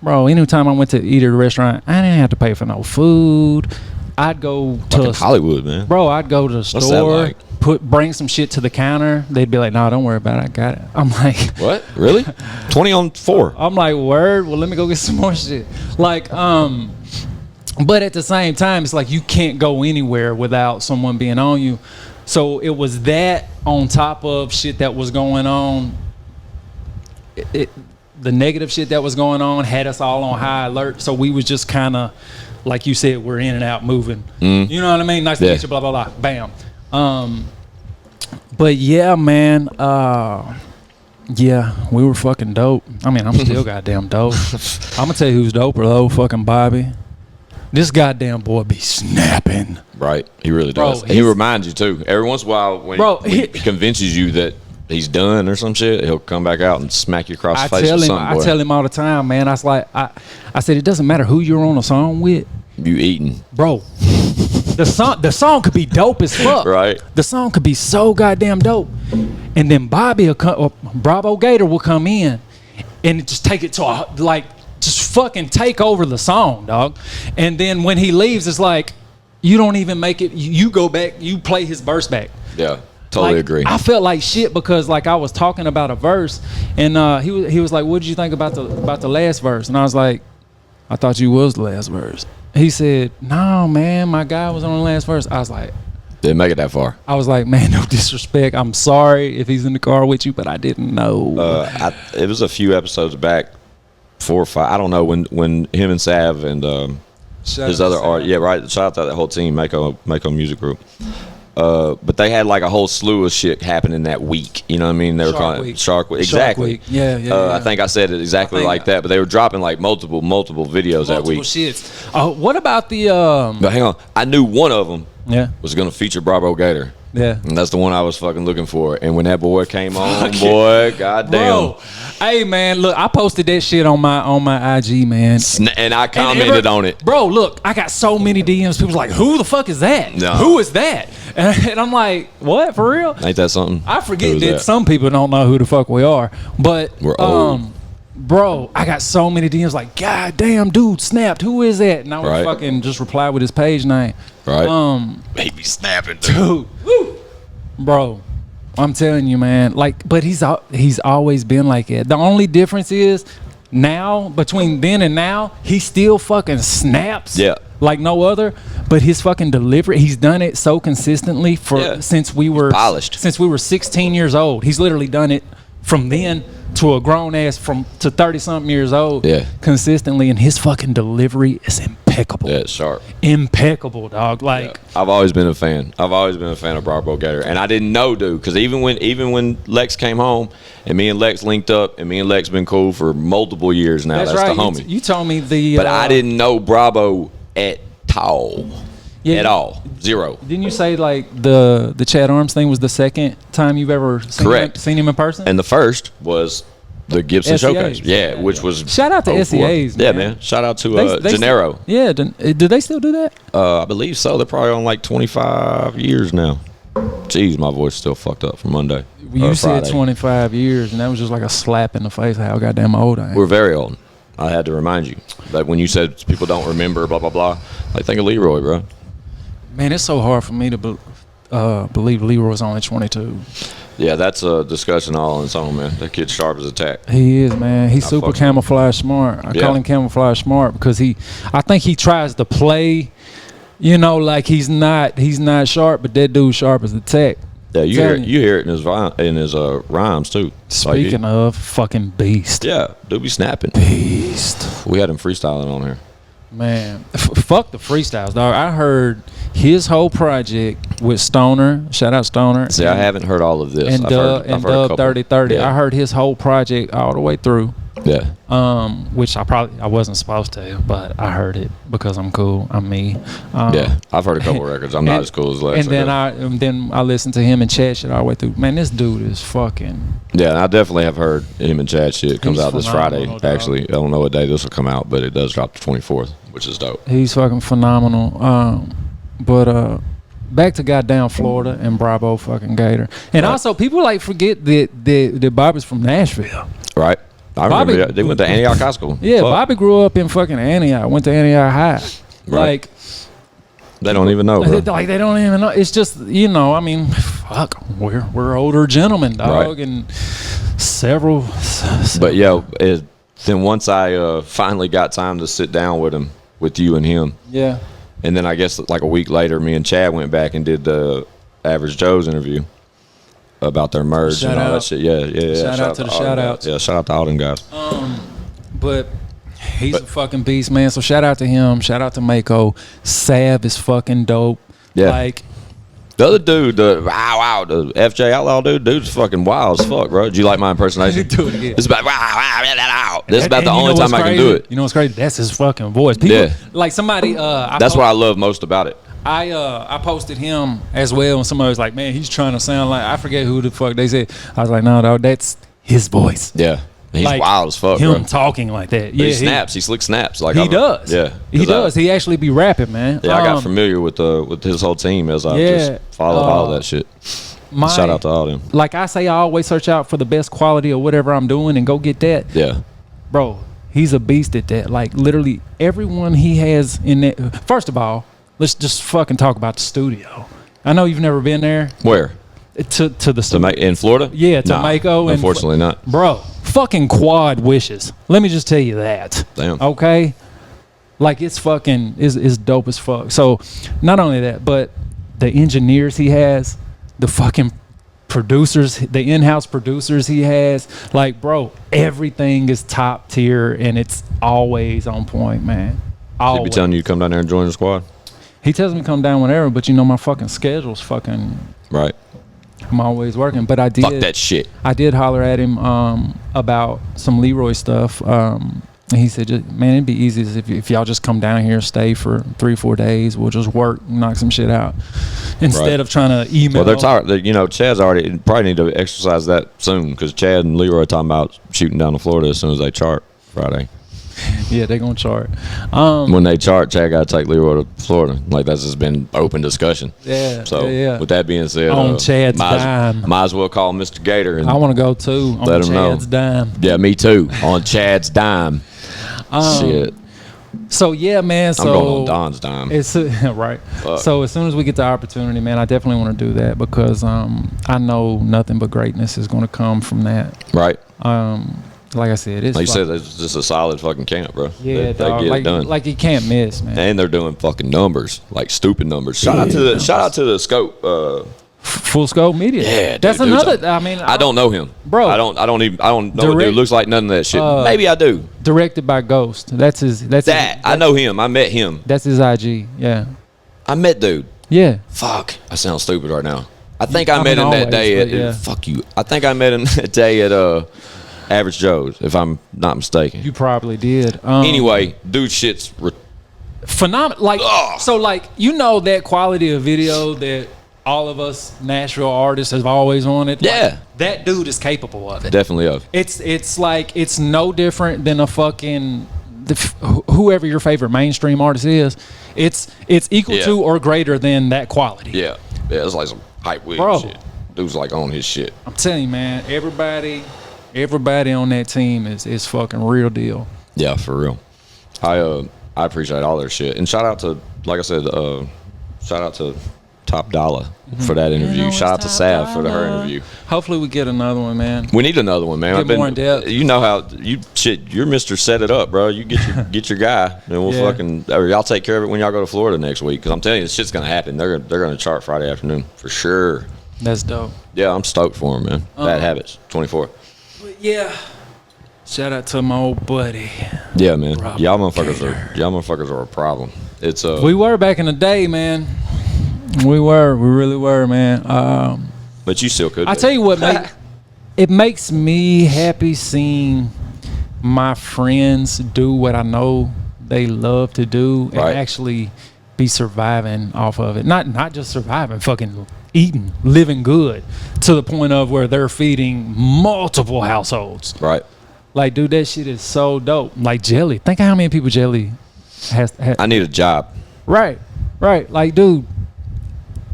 bro, anytime I went to eat at a restaurant, I didn't have to pay for no food. I'd go to Hollywood, man. Bro, I'd go to the store. What's that like? Bring some shit to the counter. They'd be like, "No, don't worry about it. I got it." I'm like, "What? Really? 20 on 4?" I'm like, "Word? Well, let me go get some more shit." Like, but at the same time, it's like you can't go anywhere without someone being on you. So it was that on top of shit that was going on. The negative shit that was going on had us all on high alert. So we was just kind of, like you said, we're in and out moving. You know what I mean? Nice to meet you, blah, blah, blah. Bam. But yeah, man, yeah, we were fucking dope. I mean, I'm still goddamn dope. I'm gonna tell you who's doper though, fucking Bobby. This goddamn boy be snapping. Right, he really does. He reminds you too. Every once in a while, when he convinces you that he's done or some shit, he'll come back out and smack you across the face with something. I tell him all the time, man. I was like, I said, it doesn't matter who you're on a song with. You eating, bro. The song could be dope as fuck. Right. The song could be so goddamn dope, and then Bobby or Bravo Gator will come in and just take it to just fucking take over the song, dog. And then when he leaves, it's like you don't even make it. You go back, you play his verse back. Yeah. Totally agree. I felt like shit because like I was talking about a verse, and he was like, "What did you think about the last verse?" And I was like, "I thought you was the last verse." He said, "No, man, my guy was on the last verse." I was like, didn't make it that far. I was like, "Man, no disrespect. I'm sorry if he's in the car with you, but I didn't know." It was a few episodes back, 4 or 5. I don't know when him and Sav and his other art. Yeah, right. Shout out to that whole team, Mako Music Group. But they had like a whole slew of shit happening that week. You know what I mean? They were calling it Shark Week. Exactly. Shark Week. Yeah. I think I said it exactly like that. But they were dropping like multiple videos that week. Shits. What about the? But hang on, I knew one of them. Yeah. Was going to feature Bravo Gator. Yeah. And that's the one I was fucking looking for. And when that boy came on, boy, goddamn. Bro, hey man, look, I posted that shit on my IG, man. And I commented on it. Bro, look, I got so many DMs. People like, who the fuck is that? No. Who is that? And I'm like, what, for real? Ain't that something? I forget that some people don't know who the fuck we are. But we're old. Bro, I got so many DMs like, God damn, dude, snapped. Who is that? And I would fucking just reply with his page name. Right. He be snapping, dude. Woo. Bro, I'm telling you, man. Like, but he's always been like that. The only difference is now, between then and now, he still fucking snaps. Yeah. Like no other. But his fucking delivery, he's done it so consistently since we were polished. Since we were 16 years old. He's literally done it from then to a grown ass to 30-something years old, consistently, and his fucking delivery is impeccable. Yeah, it's sharp. Impeccable, dog. Like I've always been a fan. I've always been a fan of Bravo Gator, and I didn't know, dude, because even when Lex came home, and me and Lex linked up, and me and Lex been cool for multiple years now. That's right. the homie. You told me but I didn't know Bravo at all. Yeah, at all. Zero. Didn't you say like the Chad Arms thing was the second time you've ever seen him in person? And the first was the Gibson SEAs. Showcase. Yeah, which was shout out to SEAs. Yeah, man. Shout out to Gennaro. Yeah, do they still do that? I believe so. They're probably on like 25 years now. Jeez, my voice still fucked up from Monday. You said 25 years, and that was just like a slap in the face of how goddamn old I am. We're very old. I had to remind you. Like when you said people don't remember, blah, blah, blah. Like, think of Leroy, bro. Man, it's so hard for me to believe Leroy's only 22. Yeah, that's a discussion all on its own, man. That kid's sharp as a tack. He is, man. He's super camouflage smart. I call him camouflage smart because I think he tries to play, like he's not sharp, but that dude's sharp as a tack. Yeah, you hear it in his rhymes too. Speaking of fucking beast. Yeah, dude be snapping. Beast. We had him freestyling on here. Man, fuck the freestyles, dog. I heard his whole project with Stoner. Shout out Stoner. See, I haven't heard all of this. And Dub 3030. Yeah. I heard his whole project all the way through. Yeah. Which I wasn't supposed to, but I heard it because I'm cool. I'm me. Yeah, I've heard a couple records. I'm not as cool as Lex. And then I listened to him and Chad shit all the way through. Man, this dude is fucking. Yeah, and I definitely have heard him and Chad shit. It comes out this Friday. Dog. Actually, I don't know what day this will come out, but it does drop the 24th, which is dope. He's fucking phenomenal. But back to goddamn Florida and Bravo fucking Gator. And also, people like forget that Bobby's from Nashville. Right. I remember that. They went to Antioch High School. Yeah, Bobby grew up in fucking Antioch. Went to Antioch High. Right. Like, they don't even know, bro. Like, they don't even know. It's just, I mean, fuck, we're older gentlemen, dog, and several. But yeah, then once I finally got time to sit down with you and him. Yeah. And then I guess like a week later, me and Chad went back and did the Average Joe's interview about their merge and all that shit. Yeah. Shout out to the shout outs. Yeah, shout out to all them guys. But he's a fucking beast, man. So shout out to him. Shout out to Mako. Sav is fucking dope. Yeah. Like the other dude, the FJ Outlaw dude's fucking wild as fuck, bro. Did you like my impersonation? Do it again. It's about This is about the only time I can do it. You know what's crazy? That's his fucking voice. People, like somebody. That's what I love most about it. I posted him as well, and somebody was like, "Man, he's trying to sound like I forget who the fuck they said." I was like, "No, dog, that's his voice." Yeah, he's like, wild as fuck. Him bro. talking like that. Yeah, he snaps. He slick snaps. Like he does. Yeah, he does. He actually be rapping, man. Yeah, I got familiar with his whole team as I just followed all that shit. Shout out to all them. Like I say, I always search out for the best quality of whatever I'm doing and go get that. Yeah, bro, he's a beast at that. Like literally everyone he has in that. First of all, let's just fucking talk about the studio. I know you've never been there. Where? To the studio. In Florida? Yeah, to Mako. Unfortunately not. Bro, fucking quad wishes. Let me just tell you that. Damn. Okay? Like it's fucking, is dope as fuck. So not only that, but the engineers he has, the fucking producers, the in-house producers he has, like bro, everything is top tier and it's always on point, man. Always. He be telling you to come down there and join the squad? He tells me to come down whenever, but my fucking schedule's fucking right. I'm always working, but I did. Fuck that shit. I did holler at him about some Leroy stuff. And he said, man, it'd be easy if y'all just come down here, stay for 3-4 days. We'll just work, knock some shit out, instead of trying to email. Well, they're tired. You know, Chad's already probably need to exercise that soon, because Chad and Leroy are talking about shooting down to Florida as soon as they chart Friday. Yeah, they're gonna chart. When they chart, Chad got to take Leroy to Florida. Like, that's just been open discussion. Yeah. So yeah. with that being said, on Chad's dime, might as well call Mr. Gator. And I want to go too. On let him Chad's know. dime. Yeah, me too. On Chad's dime. Shit. So yeah, man. So I'm going on Don's dime. It's right. So as soon as we get the opportunity, man, I definitely want to do that, because I know nothing but greatness is going to come from that. Right. Like I said, it's like you said, it's just a solid fucking camp, bro. Yeah, they get it done. Like you can't miss, man. And they're doing fucking numbers, like stupid numbers. Shout out to the Scope. Full Scope Media. Yeah, that's dude, another. I mean, I don't know him, bro. I don't know what dude looks like. None of that shit. Maybe I do. Directed by Ghost. That's his. I know him. I met him. That's his IG. Yeah. I met dude. Yeah. Fuck. I sound stupid right now. I think I met him that day at. Fuck you. I think I met him that day at Average Joe's, if I'm not mistaken. You probably did. Anyway, dude, shit's phenomenal. Like, so, like, you know, that quality of video that all of us Nashville artists have always wanted. Yeah, like, that dude is capable of it. Definitely of. It's like, it's no different than a fucking whoever your favorite mainstream artist is. It's equal to or greater than that quality. Yeah, it's like some hype weed shit. Dude's like on his shit. I'm telling you, man. Everybody on that team is fucking real deal. Yeah, for real. I appreciate all their shit, and shout out to, like I said, shout out to TopDollar for that interview. Shout out to Sav for her interview. Hopefully we get another one, man. We need another one, man. Get more in depth. You know how you're Mr. Set It Up, bro. You get your guy, and we'll fucking, or y'all take care of it when y'all go to Florida next week. Because I'm telling you, this shit's gonna happen. They're gonna chart Friday afternoon for sure. That's dope. Yeah, I'm stoked for him, man. Bad Habits 24. Yeah. Shout out to my old buddy. Yeah, man. Y'all motherfuckers are a problem. It's we were back in the day, man. We really were, man. But you still could. I tell you what, it makes me happy seeing my friends do what I know they love to do and actually be surviving off of it. Not just surviving, fucking eating, living good, to the point of where they're feeding multiple households. Right. Like, dude, that shit is so dope. Like Jelly. Think of how many people Jelly has. I need a job. Right. Like, dude,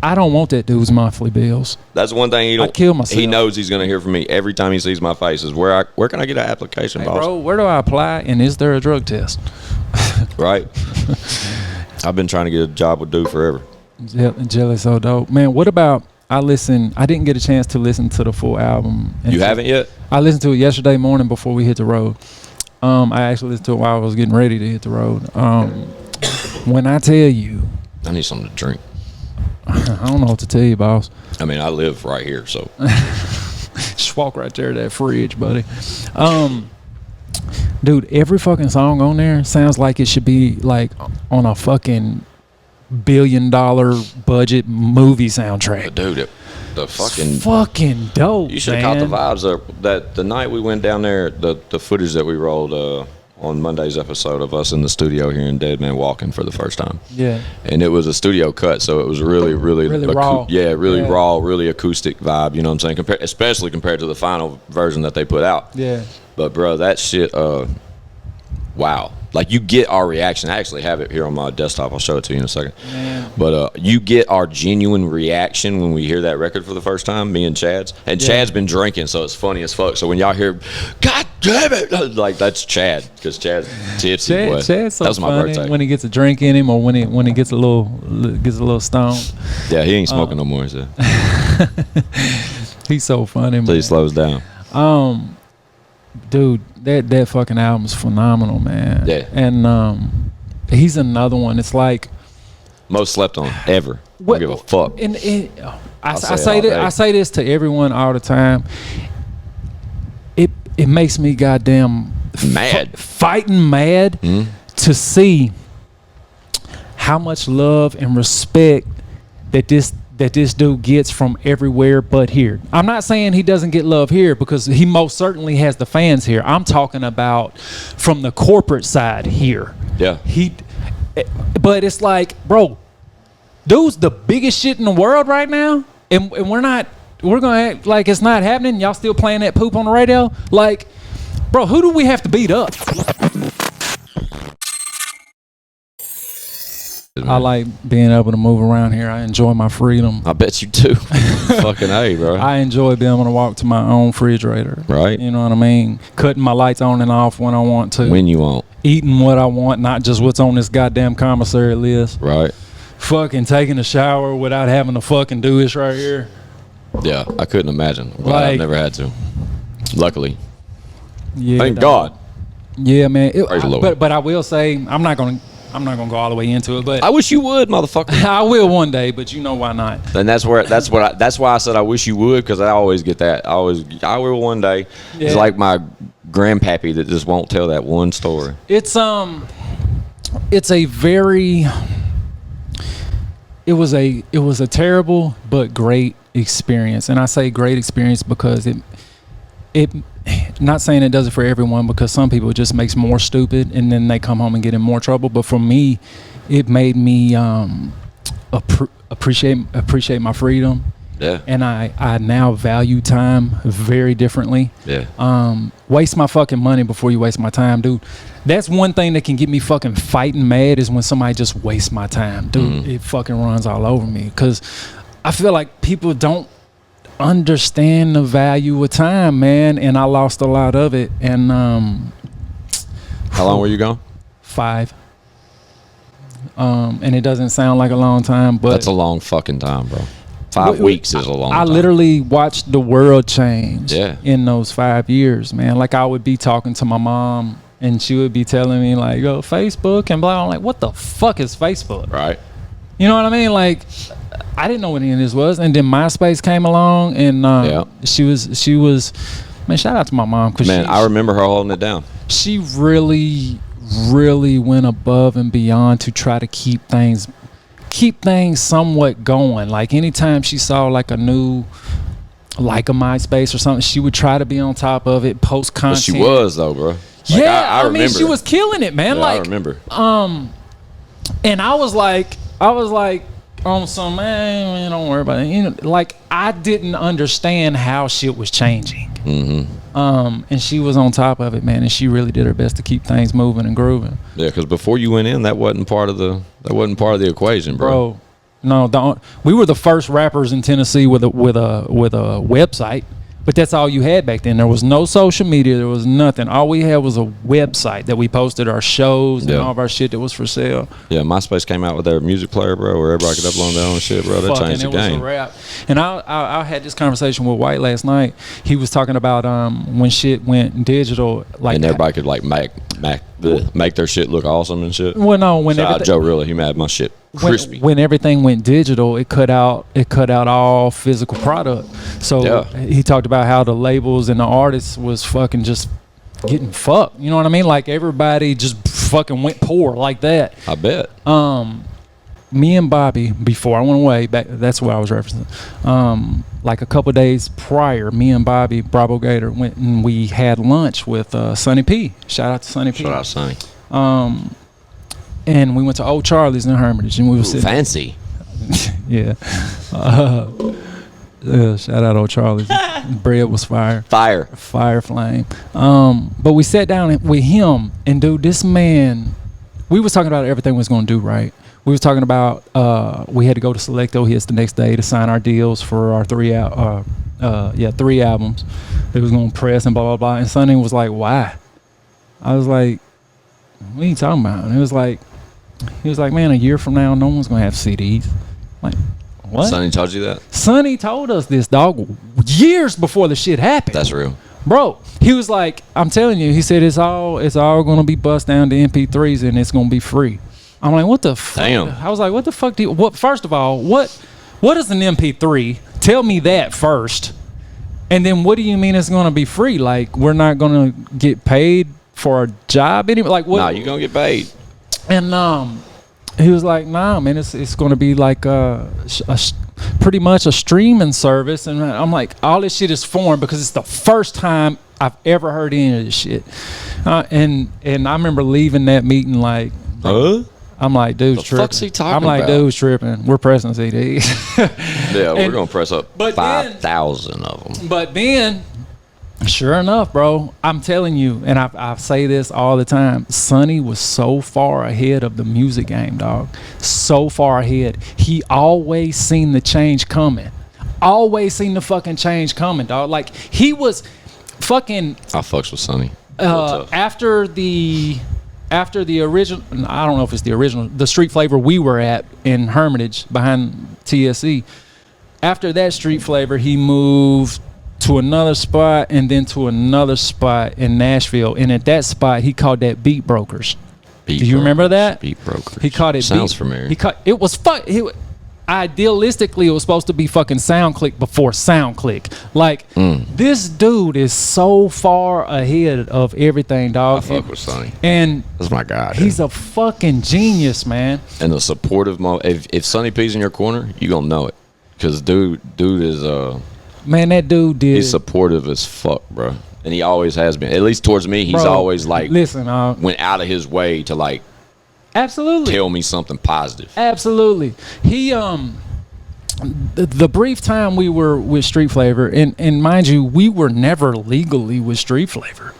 I don't want that dude's monthly bills. That's one thing he don't. I kill myself. He knows he's gonna hear from me every time he sees my face. Is where can I get an application, boss? Bro, where do I apply? And is there a drug test? Right. I've been trying to get a job with dude forever. Jelly's so dope, man. What about? I didn't get a chance to listen to the full album. You haven't yet? I listened to it yesterday morning before we hit the road. I actually listened to it while I was getting ready to hit the road. When I tell you, I need something to drink. I don't know what to tell you, boss. I mean, I live right here, so just walk right there to that fridge, buddy. Dude, every fucking song on there sounds like it should be like on a fucking $1 billion budget movie soundtrack. Dude, the fucking dope. You should have caught the vibes up that the night we went down there. The footage that we rolled on Monday's episode of us in the studio here in Dead Man Walking for the first time. Yeah. And it was a studio cut, so it was really raw. Yeah, raw, really acoustic vibe. You know what I'm saying? Especially compared to the final version that they put out. Yeah. But bro, that shit, wow. Like, you get our reaction. I actually have it here on my desktop. I'll show it to you in a second. Man. But you get our genuine reaction when we hear that record for the first time, me and Chad's. And Chad's been drinking, so it's funny as fuck. So when y'all hear, God damn it, like, that's Chad, because Chad's tipsy. Chad's so that's my funny birthday. when he gets a drink in him, or when he gets a little stoned. Yeah, he ain't smoking no more. So. He's so funny, man. So he slows down. Dude, that fucking album's phenomenal, man. Yeah. And he's another one. It's like most slept on ever. I don't give a fuck. I say this to everyone all the time. It makes me goddamn mad, fighting mad to see how much love and respect that that this dude gets from everywhere but here. I'm not saying he doesn't get love here, because he most certainly has the fans here. I'm talking about from the corporate side here. Yeah. But it's like, bro, dude's the biggest shit in the world right now, and we're gonna act like it's not happening. Y'all still playing that poop on the radio? Like, bro, who do we have to beat up? I like being able to move around here. I enjoy my freedom. I bet you do. Fucking A, bro. I enjoy being able to walk to my own refrigerator. Right. You know what I mean? Cutting my lights on and off when I want to. When you want. Eating what I want, not just what's on this goddamn commissary list. Right. Fucking taking a shower without having to fucking do this right here. Yeah, I couldn't imagine. Well, Like, I've never had to. Luckily. Yeah. Thank God. Yeah, man. Praise the Lord. But I will say, I'm not gonna go all the way into it, but I wish you would, motherfucker. I will one day, but you know why not? And that's why I said I wish you would, because I always get that. I will one day. Yeah. It's like my grandpappy that just won't tell that one story. It was a terrible but great experience. And I say great experience because it not saying it does it for everyone, because some people it just makes more stupid and then they come home and get in more trouble. But for me, it made me appreciate my freedom. Yeah. And I now value time very differently. Yeah. Waste my fucking money before you waste my time, dude. That's one thing that can get me fucking fighting mad, is when somebody just wastes my time, dude. It fucking runs all over me, because I feel like people don't understand the value of time, man. And I lost a lot of it. And how long were you gone? 5. And it doesn't sound like a long time, but that's a long fucking time, bro. 5 weeks is a long time. I literally watched the world change in those 5 years, man. Like, I would be talking to my mom and she would be telling me like, "Oh, Facebook and blah." I'm like, "What the fuck is Facebook?" Right. You know what I mean? Like, I didn't know what any of this was. And then MySpace came along, and she was, man, shout out to my mom, because I remember her holding it down. She really went above and beyond to try to keep things somewhat going. Like, anytime she saw like a new, like a MySpace or something, she would try to be on top of it, post content. But she was though, bro. Like, I mean, she was killing it, man. Yeah, like, I remember. And I was like, on some, man, don't worry about it. You know, like, I didn't understand how shit was changing. Mm-hmm. And she was on top of it, man, and she really did her best to keep things moving and grooving. Yeah, because before you went in, that wasn't part of the equation, bro. No, we were the first rappers in Tennessee with a website. But that's all you had back then. There was no social media. There was nothing. All we had was a website that we posted our shows and all of our shit that was for sale. Yeah, MySpace came out with their music player, bro, where everybody could upload their own shit, bro. That changed the game. It was a wrap. And I had this conversation with White last night. He was talking about when shit went digital, like, and everybody could like make their shit look awesome and shit. Well, no, Shout out Joe Rilla, he made my shit crispy. When everything went digital, it cut out all physical product. So he talked about how the labels and the artists was fucking just getting fucked. You know what I mean? Like, everybody just fucking went poor like that. I bet. Me and Bobby, before I went away, back, that's what I was referencing. Like a couple days prior, me and Bobby, Bravo Gator, went and we had lunch with Sonny P. Shout out to Sonny P. Shout out Sonny. And we went to Old Charlie's in Hermitage, and we were sitting. Fancy. Yeah. Shout out Old Charlie's. Bread was fire. Fire flame. But we sat down with him, and dude, this man, we was talking about everything we was gonna do, right? We was talking about we had to go to Selecto Hits the next day to sign our deals for our 3 albums they was gonna press and blah blah blah. And Sonny was like, "Why?" I was like, "What are you talking about?" And he was like, "Man, a year from now, no one's gonna have CDs." I'm like, what? Sonny told you that? Sonny told us this, dog, years before the shit happened. That's real, bro. He was like, "I'm telling you," he said, it's all gonna be bust down to MP3s and it's gonna be free." I'm like, "What the fuck?" Damn. I was like, "What the fuck do you, what? First of all, what is an MP3? Tell me that first, and then what do you mean it's gonna be free? Like, we're not gonna get paid for a job anyway? Like, what?" Nah, you gonna get paid. And he was like, "Nah, man, it's gonna be like pretty much a streaming service, and I'm like, all this shit is foreign because it's the first time I've ever heard any of this shit. And I remember leaving that meeting like, I'm like, dude's tripping. Fuck's he talking I'm like, about? Dude's tripping. We're pressing CDs. Yeah, we're gonna press up but 5,000 of them. But then, sure enough, bro, I'm telling you, and I say this all the time, Sonny was so far ahead of the music game, dog. So far ahead. He always seen the change coming. Always seen the fucking change coming, dog. Like, he was fucking... I fucks with Sonny. After the original, I don't know if it's the original, the Street Flavor we were at in Hermitage behind TSE. After that Street Flavor, he moved to another spot and then to another spot in Nashville. And at that spot, he called that Beat Brokers. Do you remember that? Beat Brokers. He called it. Sounds familiar. It was idealistically, it was supposed to be fucking SoundClick before SoundClick. Like, this dude is so far ahead of everything, dog. I fuck with Sonny. And that's my guy. He's a fucking genius, man. And the supportive if Sonny P's in your corner, you gonna know it, because dude is man, that dude did. He's supportive as fuck, bro, and he always has been. At least towards me, he's always like, listen, went out of his way to like. Absolutely. Tell me something positive. Absolutely. He the brief time we were with Street Flavor, and mind you, we were never legally with Street Flavor.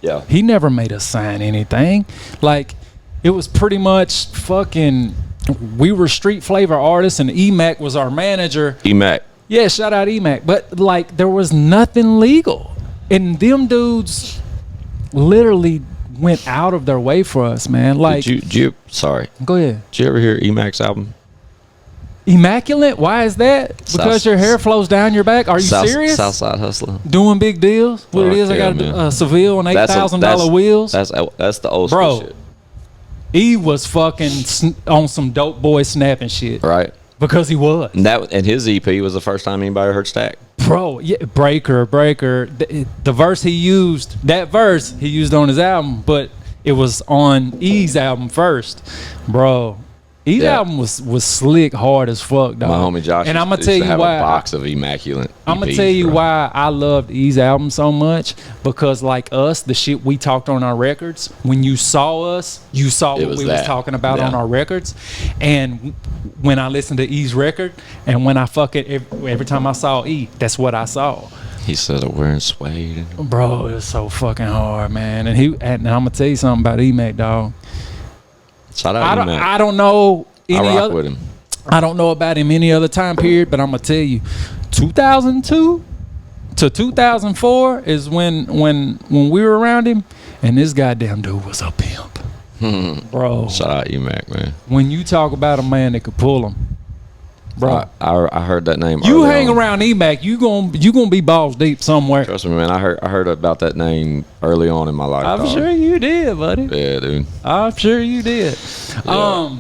Yeah. He never made us sign anything. Like, it was pretty much fucking, we were Street Flavor artists and E-Mac was our manager. E-Mac. Yeah, shout out E-Mac. But like, there was nothing legal. And them dudes literally went out of their way for us, man. Like, did you sorry. Go ahead. Did you ever hear E-Mac's album? Immaculate? Why is that? Because your hair flows down your back? Are you serious? Southside Hustler. Doing big deals? What it is? I got a Seville and $8,000 wheels. That's the old school shit. E was fucking on some dope boy snapping shit. Right. Because he was. And his EP was the first time anybody heard Stack. Bro, yeah, Breaker. The verse he used, he used on his album, but it was on E's album first. Bro, E's album was slick hard as fuck, dog. My homie Josh and I'm gonna used tell to you have why a box of Immaculate EPs, I'm gonna tell you why I loved E's album so much, because like us, the shit we talked on our records, when you saw us, you saw what we was talking about on our records. And when I listened to E's record, and when I every time I saw E, that's what I saw. He said wearing suede. Bro, it was so fucking hard, man. And I'm gonna tell you something about E-Mac, dog. Shout out E-Mac. I don't know any I rock other with him. I don't know about him any other time period, but I'm gonna tell you, 2002 to 2004 is when we were around him, and this goddamn dude was a pimp, bro. Shout out E-Mac, man. When you talk about a man that could pull him, bro. I heard that name. You hang around E-Mac, you gonna be balls deep somewhere. Trust me, man. I heard about that name early on in my life. I'm sure you did, buddy. Yeah, dude. I'm sure you did. Yeah.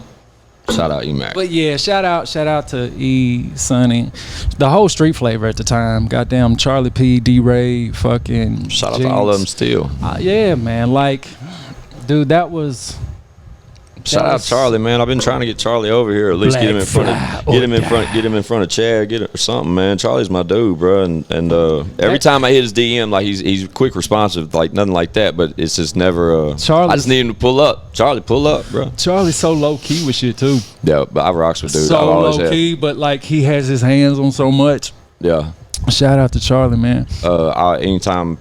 Shout out E-Mac. But yeah, shout out to E, Sonny, the whole Street Flavor at the time. Goddamn Charlie P, D-Ray, fucking. Shout out to all of them still. Yeah, man. Like, dude, that was. Shout out Charlie, man. I've been trying to get Charlie over here, or at least get him in front of Chad, or something, man. Charlie's my dude, bro. And every time I hit his DM, like he's quick responsive, like nothing like that. But it's just never. I just need him to pull up. Charlie, pull up, bro. Charlie's so low key with shit too. Yeah, but I rocks with dude. So low key, but like he has his hands on so much. Yeah. Shout out to Charlie, man. Anytime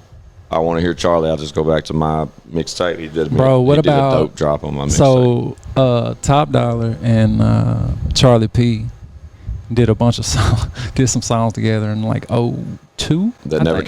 I want to hear Charlie, I'll just go back to my mixtape. He did. Bro, what about a dope drop on my mixtape? So, TopDollar and Charlie P did a bunch of did some songs together in like 2002. That never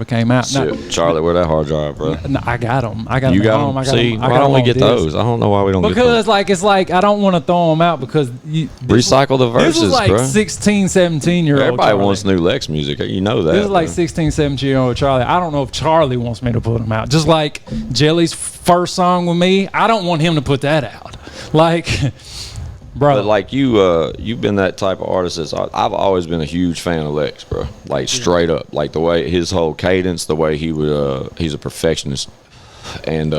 came out. Shit. No, Charlie, where that hard drive, bro? No, I got them. You got them. See, why don't we get those? I don't know why we don't. Because it's like I don't want to throw them out because recycle the verses, this is like bro. 16, 17-year-old. Everybody Charlie wants new Lex music. You know that. This is like 16, 17-year-old Charlie. I don't know if Charlie wants me to put them out. Just like Jelly's first song with me, I don't want him to put that out. Like. Bro. But like you've been that type of artist. I've always been a huge fan of Lex, bro. Like straight up, like the way his whole cadence, the way he would, he's a perfectionist, and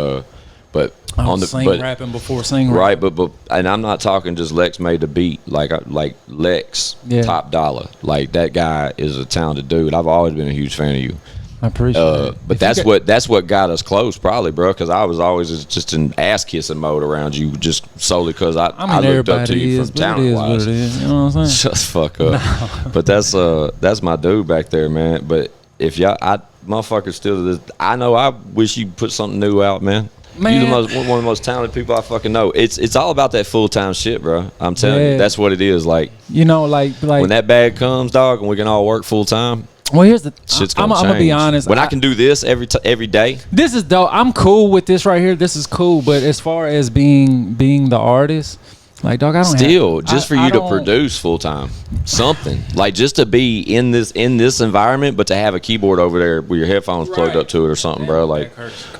But rapping before sing right, but and I'm not talking just Lex made the beat, like Lex TopDollar, like that guy is a talented dude. I've always been a huge fan of you. I appreciate it. But that's what got us close, probably, bro. Because I was always just in ass kissing mode around you, just solely because I looked up to you from talent wise. You know what I'm saying? Shut the fuck up. No. But that's my dude back there, man. But if motherfuckers still, I know I wish you put something new out, man. You're one of the most talented people I fucking know. It's all about that full-time shit, bro. I'm telling you, that's what it is. Like, you know, like when that bag comes, dog, and we can all work full-time. Well, here's the shit's gonna change. I'm gonna be honest. When I can do this every day, this is dope. I'm cool with this right here. This is cool. But as far as being the artist, like, dog, I don't just for you to produce full time, something like just to be in this environment, but to have a keyboard over there with your headphones plugged up to it or something, bro. Like,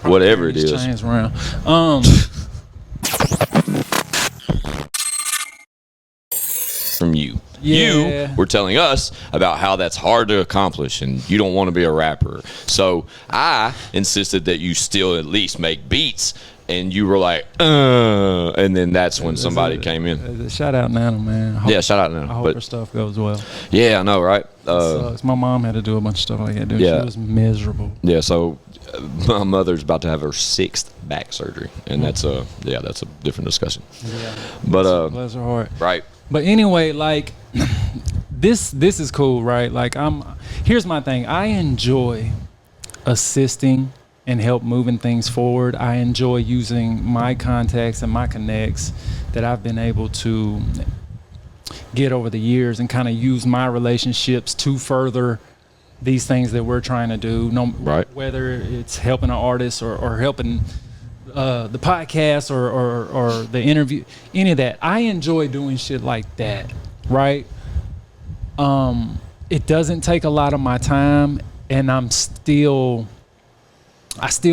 whatever it is. Chains around. From you. You were telling us about how that's hard to accomplish and you don't want to be a rapper. So I insisted that you still at least make beats, and you were like, and then that's when somebody came in. Shout out Nana, man. Shout out Nana. I hope her stuff goes well. Yeah, I know, right? My mom had to do a bunch of stuff like that, dude. She was miserable. Yeah, so my mother's about to have her 6th back surgery, and that's a different discussion. Yeah. But bless her heart. Right. But anyway, like this is cool, right? Like here's my thing. I enjoy assisting and help moving things forward. I enjoy using my contacts and my connects that I've been able to get over the years and kind of use my relationships to further these things that we're trying to do. Whether it's helping an artist or helping the podcast or the interview, any of that. I enjoy doing shit like that, right? It doesn't take a lot of my time, and I still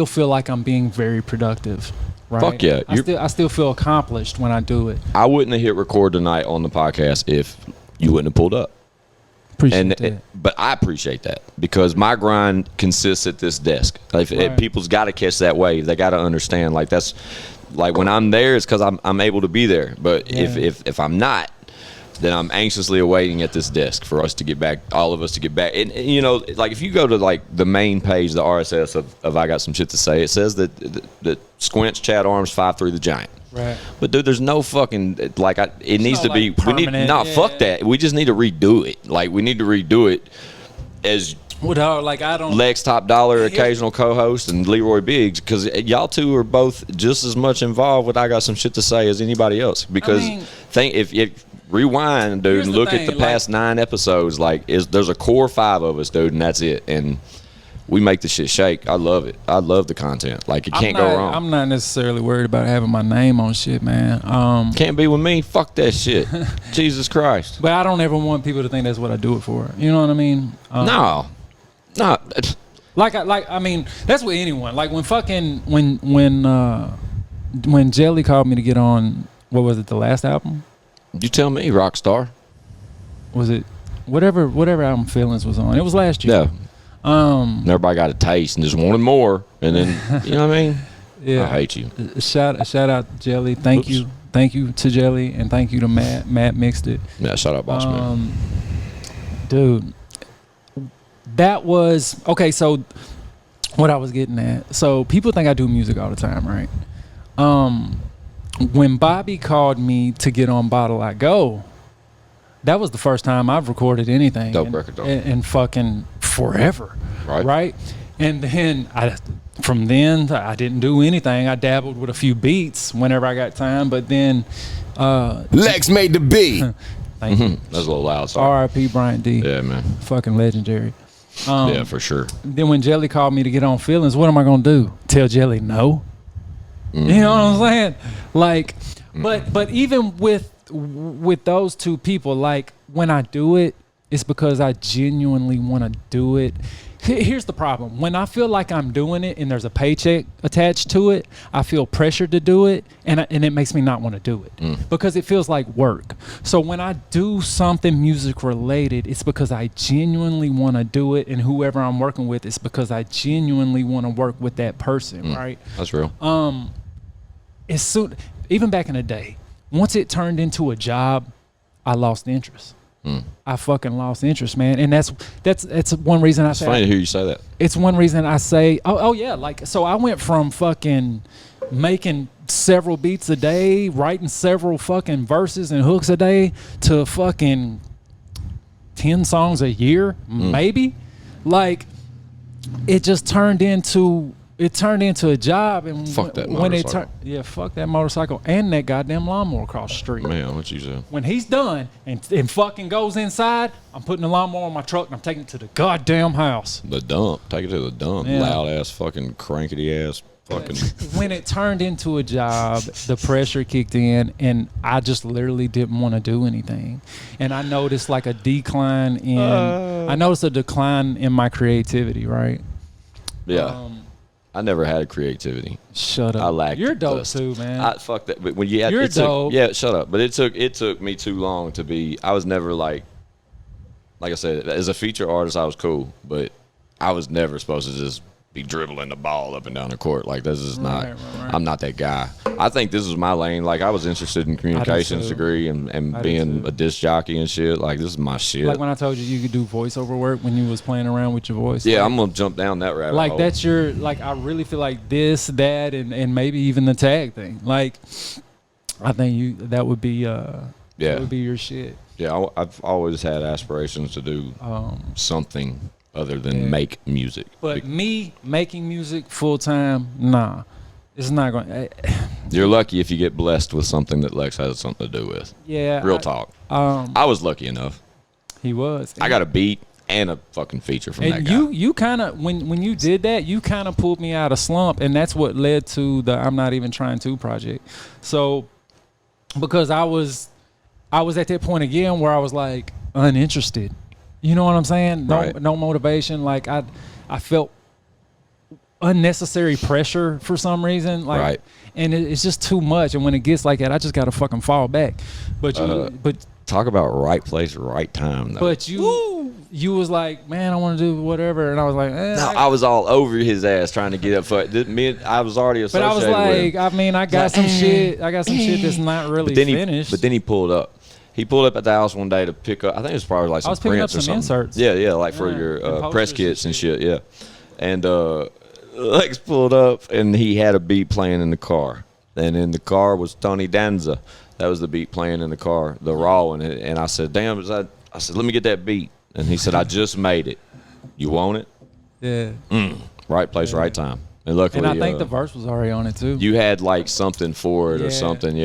feel like I'm being very productive, right? Fuck yeah. I still feel accomplished when I do it. I wouldn't have hit record tonight on the podcast if you wouldn't have pulled up. But I appreciate that, because my grind consists at this desk. People's got to catch that wave. They got to understand. Like, that's like when I'm there, it's because I'm able to be there. But if I'm not, then I'm anxiously awaiting at this desk for us to get back, all of us to get back. And you know, like if you go to like the main page, the RSS of I Got Some Shit to Say, it says that Squinch, Chad Arms, 5'3" the Giant. Right. But dude, there's no fucking like it needs to be. We need fuck that. We just need to redo it. Like we need to redo it as like I don't Lex TopDollar, occasional co-host, and Leroy Biggs, because y'all two are both just as much involved with I Got Some Shit to Say as anybody else. Because if rewind, dude, and look at the past 9 episodes, like there's a core 5 of us, dude, and that's it. And we make the shit shake. I love it. I love the content. Like, it can't go wrong. I'm not necessarily worried about having my name on shit, man. Can't be with me. Fuck that shit. Jesus Christ. But I don't ever want people to think that's what I do it for. You know what I mean? No. I mean, that's with anyone. Like when Jelly called me to get on, what was it, the last album? You tell me, Rockstar. Was it whatever album Feelings was on? It was last year. Yeah. Everybody got a taste and just wanted more, and then you know what I mean. Yeah, I hate you. Shout out Jelly. Thank you to Jelly, and thank you to Matt. Matt mixed it. Yeah, shout out Boss Man. Dude, that was okay. So what I was getting at. So people think I do music all the time, right? When Bobby called me to get on Bottle I Go, that was the first time I've recorded anything. Dope record, though. In fucking forever. Right? And then from then I didn't do anything. I dabbled with a few beats whenever I got time, but then Lex made the beat. Thank you. That's a little loud. Sorry. R.I.P. Bryant D. Yeah, man. Fucking legendary. Yeah, for sure. Then when Jelly called me to get on Feelings, what am I gonna do? Tell Jelly no? You know what I'm saying? Like, but even with those two people, like when I do it, it's because I genuinely want to do it. Here's the problem. When I feel like I'm doing it and there's a paycheck attached to it, I feel pressured to do it, and it makes me not want to do it because it feels like work. So when I do something music related, it's because I genuinely want to do it, and whoever I'm working with, it's because I genuinely want to work with that person, right? That's real. as soon, even back in the day, once it turned into a job, I lost interest. I fucking lost interest, man. And that's one reason I say. It's funny to hear you say that. It's one reason I say, oh yeah, like, so I went from fucking making several beats a day, writing several fucking verses and hooks a day, to fucking 10 songs a year, maybe. Like, it just turned into a job. And fuck that when motorcycle. fuck that motorcycle and that goddamn lawnmower across the street. Man, what you say? When he's done and fucking goes inside, I'm putting the lawnmower on my truck and I'm taking it to the goddamn house. The dump. Take it to the dump. Yeah. Loud ass fucking crankety ass fucking. When it turned into a job, the pressure kicked in and I just literally didn't want to do anything. And I noticed like a decline in my creativity, right? Yeah. I never had creativity. Shut up. I lacked. You're dope too, man. Fuck that. But when you had, You're dope. Yeah, shut up. But it took me too long to be. I was never like I said, as a feature artist, I was cool, but I was never supposed to just be dribbling the ball up and down the court. Like, this is not. Right. I'm not that guy. I think this was my lane. Like, I was interested in communications degree and being a disc jockey and shit. Like, this is my shit. Like when I told you could do voiceover work when you was playing around with your voice. Yeah, like, I'm gonna jump down that rabbit like hole. That's your, like, I really feel like this, that, and maybe even the tag thing. Like, I think that would be that would be your shit. Yeah, I've always had aspirations to do something other than make music. But me making music full time, nah, it's not going. You're lucky if you get blessed with something that Lex has something to do with. Yeah, real talk. I was lucky enough. He was. I got a beat and a fucking feature from that guy. You kind of when you did that, you kind of pulled me out of slump, and that's what led to the I'm Not Even Trying To project. So because I was at that point again where I was like uninterested. You know what I'm saying? No motivation. Like I felt unnecessary pressure for some reason. Like, and it's just too much. And when it gets like that, I just gotta fucking fall back. But talk about right place, right time. Though. But you was like, man, I want to do whatever, and I was like, I was all over his ass trying to get up for it. I was already associated. But I was like, I mean, I got some shit. I got some shit that's not really finished. But then he pulled up. He pulled up at the house one day to pick up. I think it was probably like some prints or something. I was picking up some inserts. Yeah, like for your press kits and shit. Yeah, and Lex pulled up and he had a beat playing in the car, and in the car was Tony Danza. That was the beat playing in the car, the raw one. And I said, damn, I said, let me get that beat. And he said, I just made it. You want it? Yeah. Right place, right time. And luckily, and I think the verse was already on it too. You had like something for it or something,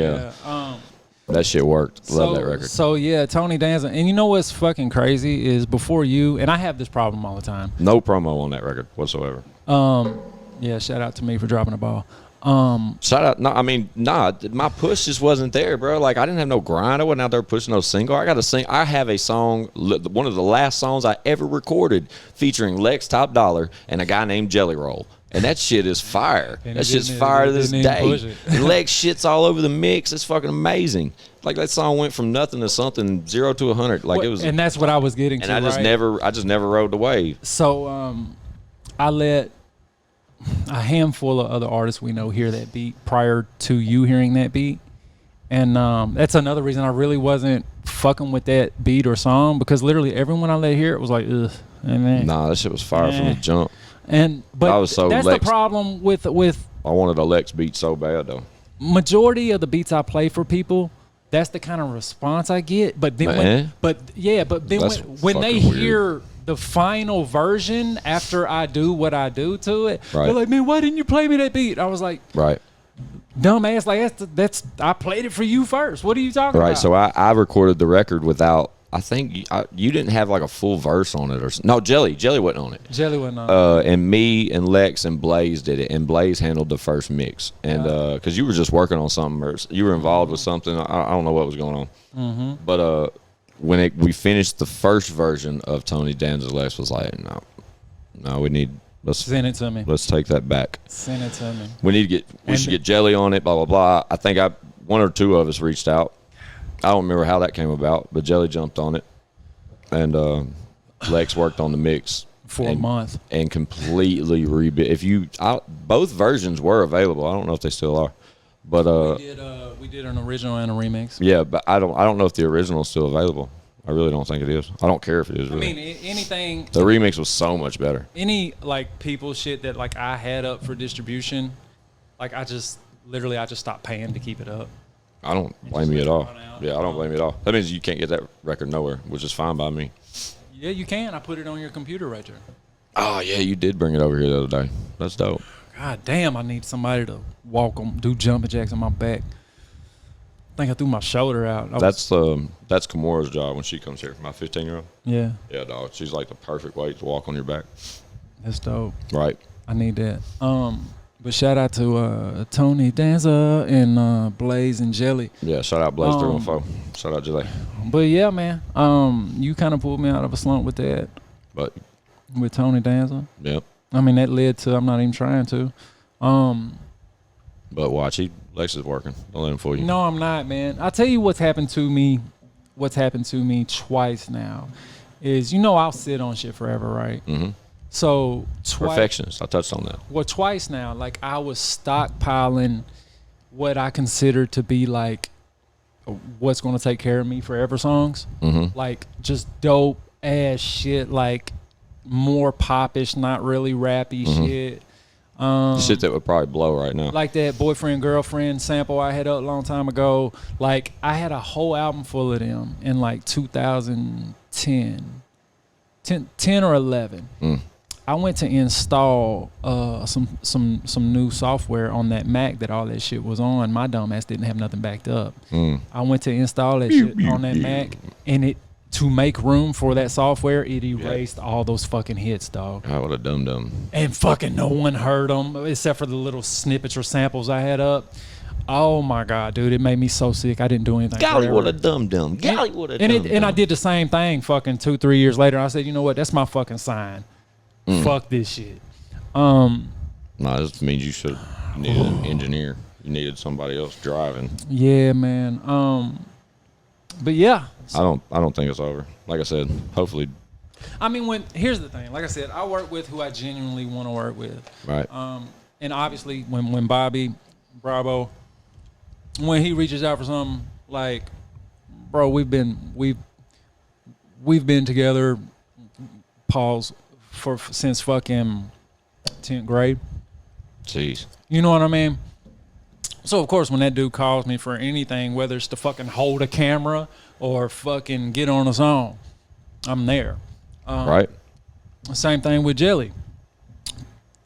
that shit worked. Love that record. So yeah, Tony Danza. And you know what's fucking crazy is before you, and I have this problem all the time. No promo on that record whatsoever. Yeah, shout out to me for dropping the ball. Shout out. No, I mean, my push just wasn't there, bro. Like, I didn't have no grind. I wasn't out there pushing no single. I got to sing. I have a song, one of the last songs I ever recorded featuring Lex TopDollar and a guy named Jelly Roll. And that shit is fire. That shit's fire to this day. And Lex shit's all over the mix. It's fucking amazing. Like, that song went from nothing to something, 0 to 100. Like, it was. And that's what I was getting to. And I just never rode the wave. So, I let a handful of other artists we know hear that beat prior to you hearing that beat. And that's another reason I really wasn't fucking with that beat or song, because literally everyone I let hear it was like, ugh. Nah, that shit was fire from the jump. But I was so that's the problem with I wanted a Lex beat so bad though. Majority of the beats I play for people, that's the kind of response I get. But then when they hear the final version after I do what I do to it, they're like, man, why didn't you play me that beat? I was like, dumbass, like that's I played it for you first. What are you talking about? Right. So I recorded the record without. I think you didn't have like a full verse on it or no. Jelly wasn't on it. Jelly wasn't on it. And me and Lex and Blaze did it, and Blaze handled the first mix. And because you were just working on something, or you were involved with something. I don't know what was going on. Mm-hmm. But when we finished the first version of Tony Danza, Lex was like, no, let's send it to me. Let's take that back. Send it to me. We should get Jelly on it. Blah blah blah. I think one or two of us reached out. I don't remember how that came about, but Jelly jumped on it, and Lex worked on the mix for a month and completely rebuilt. Both versions were available. I don't know if they still are. But we did an original and a remix. Yeah, but I don't know if the original is still available. I really don't think it is. I don't care if it is. Really. I mean, anything. The remix was so much better. Any like people shit that like I had up for distribution, like I just stopped paying to keep it up. I don't blame you at all. Yeah, I don't blame you at all. That means you can't get that record nowhere, which is fine by me. Yeah, you can. I put it on your computer right there. Oh yeah, you did bring it over here the other day. That's dope. God damn, I need somebody to do jumping jacks on my back. I think I threw my shoulder out. That's Kimura's job when she comes here. My 15-year-old. Yeah. Yeah, dog. She's like the perfect weight to walk on your back. That's dope. Right. I need that. But shout out to Tony Danza and Blaze and Jelly. Yeah, shout out Blaze 314. Shout out Jelly. But yeah, man. You kind of pulled me out of a slump with that. But with Tony Danza. Yep. I mean, that led to I'm not even trying to. But watch, Lex is working. Don't let him fool you. No, I'm not, man. I'll tell you what's happened to me. What's happened to me twice now is, I'll sit on shit forever, right? Mm-hmm. So perfectionist. I touched on that. Well, twice now. Like I was stockpiling what I consider to be like what's going to take care of me forever songs. Mm-hmm. Like just dope ass shit, like more popish, not really rappy shit. Shit that would probably blow right now. Like that boyfriend girlfriend sample I had up a long time ago. Like I had a whole album full of them in like 2010 or 11. I went to install some new software on that Mac that all that shit was on. My dumb ass didn't have nothing backed up. I went to install that shit on that Mac, and to make room for that software, it erased all those fucking hits, dog. Oh, what a dum-dum. And fucking no one heard them except for the little snippets or samples I had up. Oh my God, dude, it made me so sick. I didn't do anything. Golly, what a dum-dum. Golly, what a dum-dum. And I did the same thing fucking 2-3 years later. I said, you know what? That's my fucking sign. Fuck this shit. No, this means you should have needed an engineer. You needed somebody else driving. Yeah, man. But yeah. I don't think it's over. Like I said, hopefully. I mean, here's the thing. Like I said, I work with who I genuinely want to work with. Right. And obviously, when Bobby Bravo, when he reaches out for something, like, bro, we've been together. Pause. Since fucking 10th grade. Jeez. You know what I mean? So, of course, when that dude calls me for anything, whether it's to fucking hold a camera or fucking get on a song, I'm there. Right. Same thing with Jelly.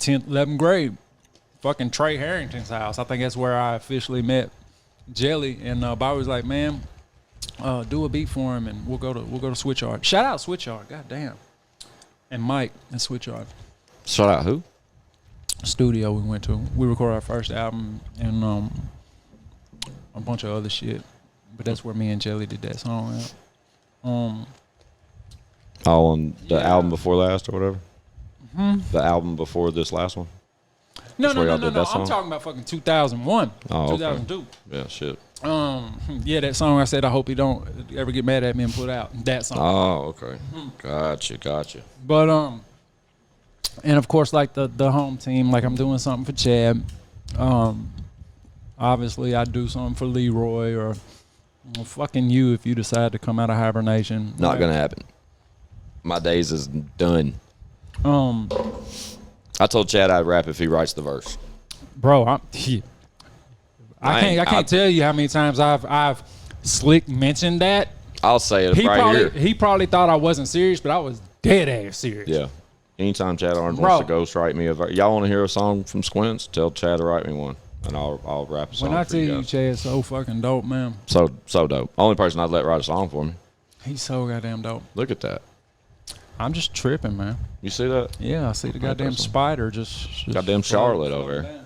10th, 11th grade. Fucking Trey Harrington's house. I think that's where I officially met Jelly. And Bobby was like, man, do a beat for him and we'll go to Switchyard. Shout out Switchyard. God damn. And Mike and Switchyard. Shout out who? Studio we went to. We recorded our first album and a bunch of other shit. But that's where me and Jelly did that song at. On the album before last or whatever? The album before this last one? No. I'm talking about fucking 2001. Oh, 2002. Okay. Yeah, shit. Yeah, that song I said I hope he don't ever get mad at me and put out. That song. Oh, okay. Gotcha. But and of course, like the home team, like I'm doing something for Chad. Obviously I do something for Leroy or fucking you if you decide to come out of hibernation. Not gonna happen. My days is done. I told Chad I'd rap if he writes the verse. Bro, I can't tell you how many times I've slick mentioned that. I'll say it here. He probably thought I wasn't serious, but I was dead ass serious. Yeah. Anytime Chad Orange wants to ghostwrite me, y'all want to hear a song from Squints? Tell Chad to write me one, and I'll rap a song. When I for tell you you, Chad's so fucking dope, man. So dope. Only person I'd let write a song for me. He's so goddamn dope. Look at that. I'm just tripping, man. You see that? Yeah, I see the goddamn spider just goddamn Charlotte over there.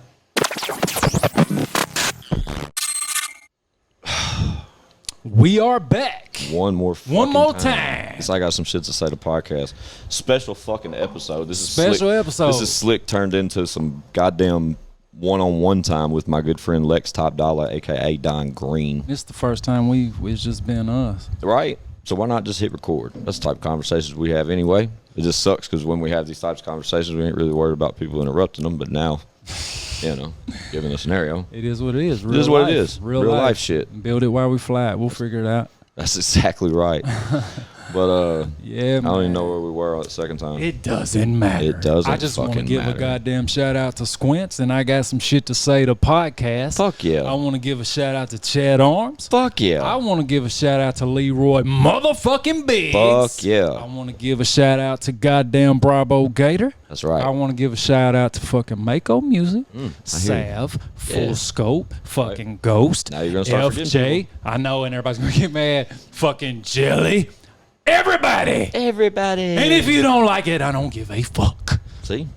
We are back. One more time. Guess I got some shit to say to podcast. Special fucking episode. This is special slick. episode. This is slick turned into some goddamn one-on-one time with my good friend Lex TopDollar, aka Don Green. It's the first time we've just been us. Right. So why not just hit record? That's the type of conversations we have anyway. It just sucks because when we have these types of conversations, we ain't really worried about people interrupting them. But now You know, given the scenario. It is what it is. It is what it is. Real life shit. Build it while we fly. We'll figure it out. That's exactly right. But yeah, I don't even know where we were the second time. It doesn't matter. It doesn't. I just want to fucking give matter. a goddamn shout out to Squints, and I got some shit to say to podcast. Fuck yeah. I want to give a shout out to Chad Arms. Fuck yeah. I want to give a shout out to Leroy motherfucking Biggs. Fuck yeah. I want to give a shout out to goddamn Bravo Gator. That's right. I want to give a shout out to fucking Mako Music, Sav, Full Scope, fucking Ghost, Now you're gonna start forgetting FJ. people. I know, and everybody's gonna get mad. Fucking Jelly. Everybody. And if you don't like it, I don't give a fuck. See?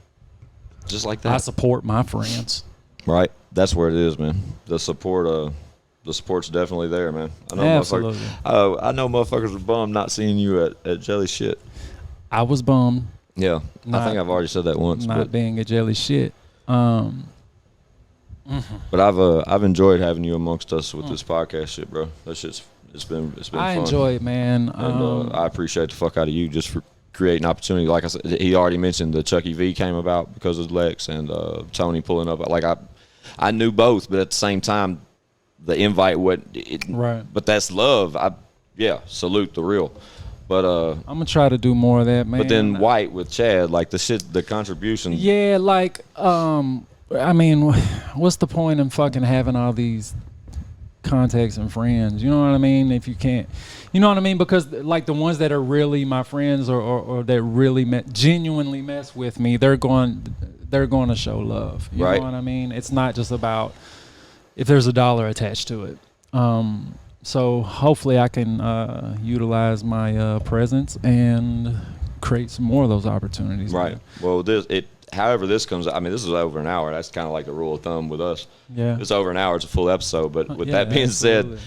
Just like that. I support my friends. Right. That's where it is, man. The support's definitely there, man. I know Absolutely. I know motherfuckers are bummed not seeing you at Jelly Shit. I was bummed Yeah. I think I've already said that once. not being a Jelly Shit. But I've enjoyed having you amongst us with this podcast shit, bro. That shit's it's been I fun. enjoy it, man. And I appreciate the fuck out of you just for creating opportunity. Like I said, he already mentioned the Chucky V came about because of Lex and Tony pulling up. Like I knew both, but at the same time, the invite right. But that's love. Salute the real. But I'm gonna try to do more of that, man. But then White with Chad, like the contribution. Yeah, like I mean, what's the point in fucking having all these contacts and friends? You know what I mean? If you can't, you know what I mean? Because like the ones that are really my friends or that really genuinely mess with me, they're going to show love. You right. know what I mean? It's not just about if there's a dollar attached to it. So hopefully I can utilize my presence and create some more of those opportunities. Right. Man. Well, however this comes, I mean, this is over an hour. That's kind of like the rule of thumb with us. Yeah. It's over an hour. It's a full episode. But with Yeah, that being absolutely. said,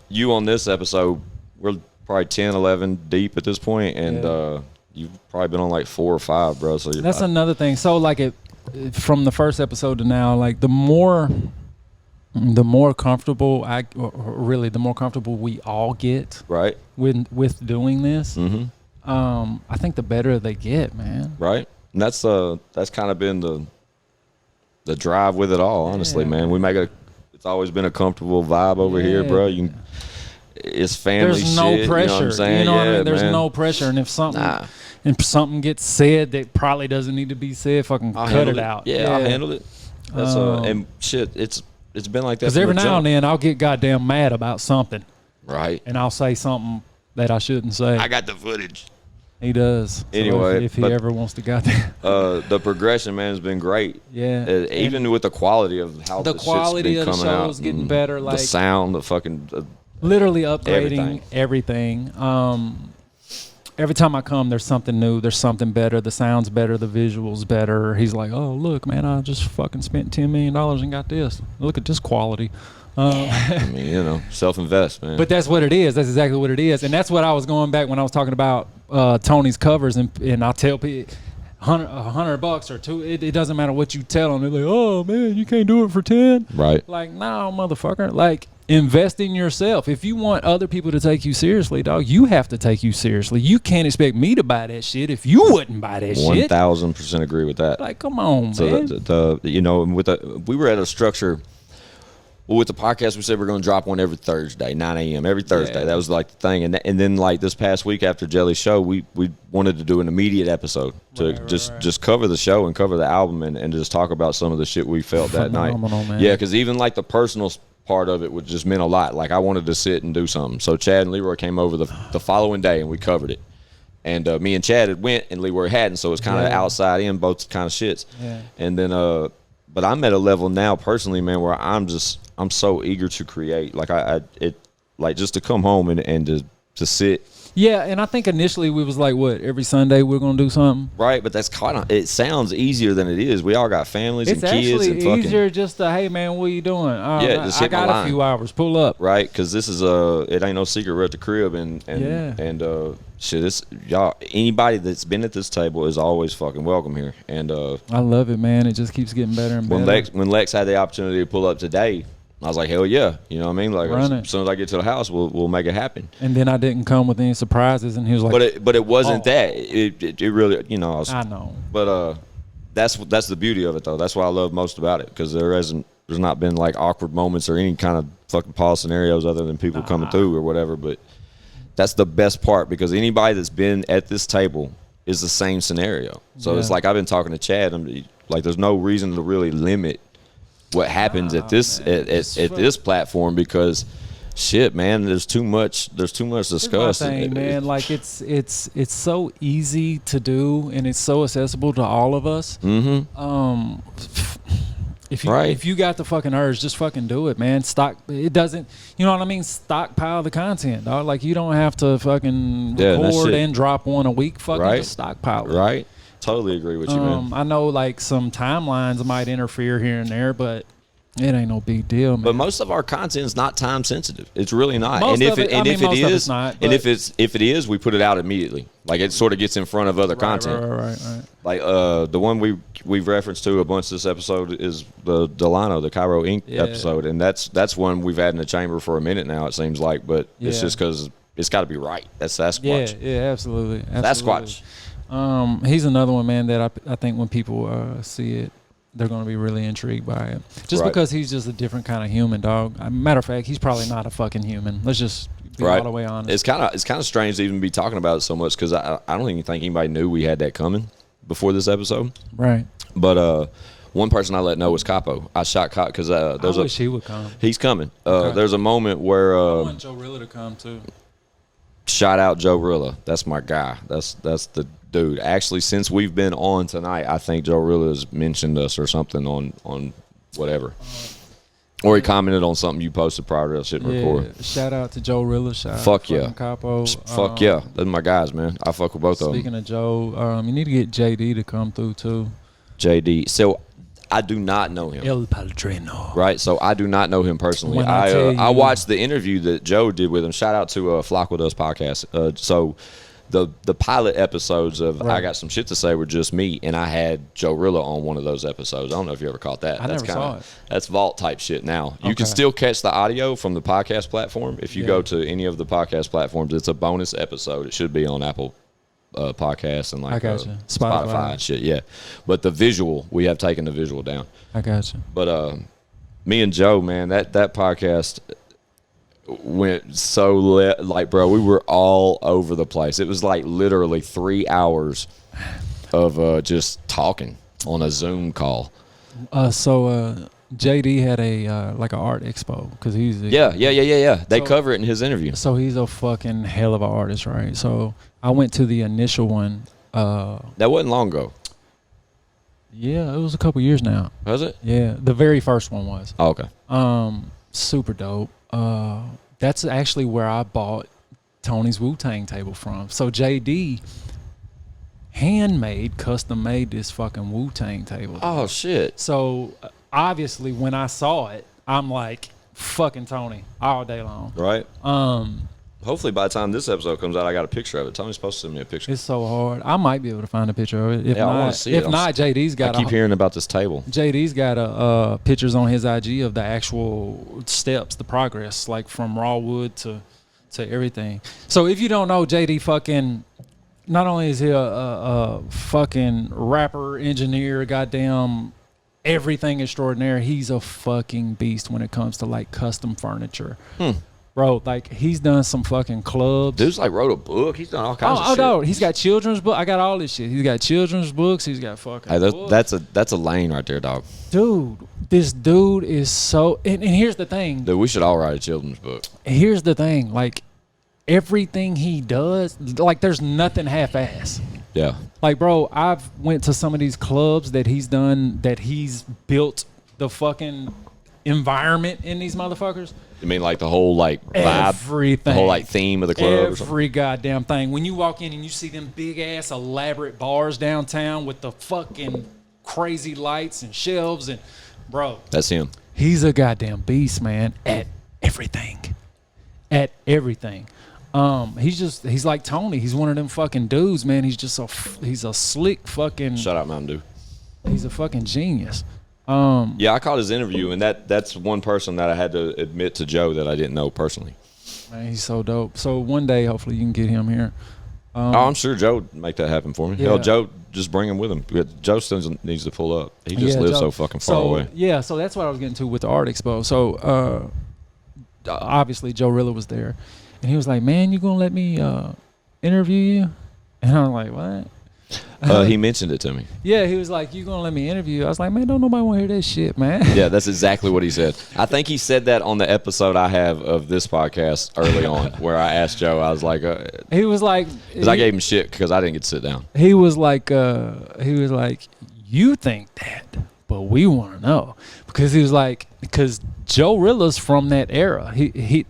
you on this episode, we're probably 10, 11 deep at this point, and you've probably been on like 4 or 5, bro. So that's another thing. So like from the first episode to now, like the more comfortable the more comfortable we all get right with doing this, mm-hmm. I think the better they get, man. Right. And that's kind of been the drive with it all, honestly, man. It's always been a comfortable vibe over here, bro. It's family There's shit. no pressure. You know what I'm saying? You know what I mean? There's man. no pressure. And if something gets said that probably doesn't need to be said, fucking cut it out. Yeah, I'll handle it. That's and shit, it's been like that. Because every now and then I'll get goddamn mad about something. Right. And I'll say something that I shouldn't say. I got the footage. He does. Anyway, so if he ever wants to got that. The progression, man, has been great. Yeah. Even with the quality of how the quality shit's of been the coming show is out, getting better. Like the sound, the fucking literally upgrading everything. Every time I come, there's something new. There's something better. The sound's better. The visuals better. He's like, oh, look, man, I just fucking spent $10 million and got this. Look at this quality. I mean, self-invest, man. But that's what it is. That's exactly what it is. And that's what I was going back when I was talking about Tony's covers. And I tell people, $100 or $2, it doesn't matter what you tell them. They're like, oh, man, you can't do it for 10. Right. Like, no, motherfucker. Like, invest in yourself. If you want other people to take you seriously, dog, you have to take you seriously. You can't expect me to buy that shit if you wouldn't buy that shit. 1,000% agree with that. Like, come on, so man. we were at a structure. Well, with the podcast, we said we're going to drop one every Thursday, 9 a.m. every Thursday. Yeah. That was like the thing. And then like this past week after Jelly's show, we wanted to do an immediate episode to just cover the show and cover the album and just talk about some of the shit we felt that night. Man. Yeah, because even like the personal part of it would just meant a lot. Like I wanted to sit and do something. So Chad and Leroy came over the following day and we covered it. And me and Chad had went and Leroy hadn't, so it's kind of outside in, both kind of shits. Yeah. And then but I'm at a level now personally, man, where I'm so eager to create. Like like just to come home and to sit. Yeah, and I think initially we was like, what, every Sunday we're gonna do something? Right, but that's kind of, it sounds easier than it is. We all got families and kids. It's and actually easier just to, hey man, what are you doing? Just hit I got my line. a few hours, pull up. Right, because this is it ain't no secret, we're at the crib and shit, it's y'all, anybody that's been at this table is always fucking welcome here. And I love it, man. It just keeps getting better and better. When Lex had the opportunity to pull up today, I was like, hell yeah. You know what I mean? Like, as soon as I get to the house, we'll make it happen. And then I didn't come with any surprises, and he was like... But it wasn't that. It really, I know. I know. But that's the beauty of it, though. That's what I love most about it, because there's not been like awkward moments or any kind of fucking pause scenarios other than people coming through or whatever. But that's the best part, because anybody that's been at this table is the same scenario. So it's like I've been talking to Chad. I'm like, there's no reason to really limit what happens at this at this platform, because shit, man, there's too much to discuss. Man, like it's so easy to do, and it's so accessible to all of us. Mm-hmm. If you got the fucking urge, just fucking do it, man. It doesn't, you know what I mean? Stockpile the content, dog. Like, you don't have to fucking record and drop one a week. Fucking just stockpile it. Right. Totally agree with you, man. I know, like, some timelines might interfere here and there, but it ain't no big deal, man. But most of our content is not time sensitive. It's really not. Most and of it if it is, we put it out immediately. Like, it sort of gets in front of other content. Right. Like the one we've referenced to a bunch this episode is the Delano, the Cairo Inc. episode, and that's one we've had in the chamber for a minute now, it seems like. But it's just because it's got to be right. That's Sasquatch. Yeah, absolutely. Sasquatch. He's another one, man, that I think when people see it, they're going to be really intrigued by it. Just because he's just a different kind of human, dog. Matter of fact, he's probably not a fucking human. Let's just be all the way honest. It's kind of strange to even be talking about it so much, because I don't even think anybody knew we had that coming before this episode. Right. But one person I let know was Capo. I shot Capo because I wish he would come. He's coming. There's a moment where I want Joe Rilla to come too. Shout out Joe Rilla. That's my guy. That's the dude. Actually, since we've been on tonight, I think Joe Rilla has mentioned us or something on whatever. Or he commented on something you posted prior to us hitting record. Shout out to Joe Rilla. Fuck yeah. Capo. Fuck yeah. Those are my guys, man. I fuck with both of them. Speaking of Joe, you need to get JD to come through too. JD. So I do not know him. El Padrino. Right, so I do not know him personally. I watched the interview that Joe did with him. Shout out to Flock With Us podcast. So the pilot episodes of I Got Some Shit to Say were just me, and I had Joe Rilla on one of those episodes. I don't know if you ever caught that. I never saw it. That's vault type shit now. You can still catch the audio from the podcast platform. If you go to any of the podcast platforms, it's a bonus episode. It should be on Apple podcasts and like Spotify and shit. Yeah, but the visual, we have taken the visual down. I got you. But me and Joe, man, that podcast went so like, bro, we were all over the place. It was like literally 3 hours of just talking on a Zoom call. So JD had a like an art expo because he's They cover it in his interview. So he's a fucking hell of an artist, right? So I went to the initial one. That wasn't long ago. Yeah, it was a couple years now. Was it? Yeah, the very first one was. Oh, okay. Super dope. That's actually where I bought Tony's Wu-Tang table from. So JD handmade, custom made this fucking Wu-Tang table. Oh shit. So obviously when I saw it, I'm like, fucking Tony all day long. Right. Hopefully by the time this episode comes out, I got a picture of it. Tony's supposed to send me a picture. It's so hard. I might be able to find a picture of it. I want to see it. If not, JD's got. I keep hearing about this table. JD's got pictures on his IG of the actual steps, the progress, like from raw wood to everything. So if you don't know, JD fucking, not only is he a fucking rapper, engineer, goddamn everything extraordinary, he's a fucking beast when it comes to like custom furniture. Bro, like, he's done some fucking clubs. Dude's like wrote a book. He's done all kinds of shit. Oh, no. He's got children's books. I got all this shit. He's got children's books. He's got fucking books. That's a lane right there, dog. Dude, this dude is so... And here's the thing. Dude, we should all write a children's book. Here's the thing. Like, everything he does, like, there's nothing half-ass. Yeah. Like, bro, I've went to some of these clubs that he's done, that he's built the fucking environment in these motherfuckers. You mean like the whole like vibe? Everything. The whole like theme of the club? Every goddamn thing. When you walk in and you see them big ass elaborate bars downtown with the fucking crazy lights and shelves and bro. That's him. He's a goddamn beast, man, at everything. At everything. He's like Tony. He's one of them fucking dudes, man. He's a slick fucking... Shout out Mountain Dew. He's a fucking genius. Yeah, I caught his interview, and that's one person that I had to admit to Joe that I didn't know personally. Man, he's so dope. So one day, hopefully, you can get him here. I'm sure Joe would make that happen for me. Yeah. Hell, Joe, just bring him with him. Joe still needs to pull up. He just lives so fucking far away. Yeah, so that's what I was getting to with the art expo. So obviously Joe Rilla was there, and he was like, "Man, you gonna let me interview you?" And I was like, "What?" He mentioned it to me. Yeah, he was like, "You gonna let me interview you?" I was like, "Man, don't nobody want to hear that shit, man." Yeah, that's exactly what he said. I think he said that on the episode I have of this podcast early on, where I asked Joe. I was like, he was like, because I gave him shit because I didn't get to sit down. He was like, "You think that, but we want to know," because he was like, because Joe Rilla's from that era. He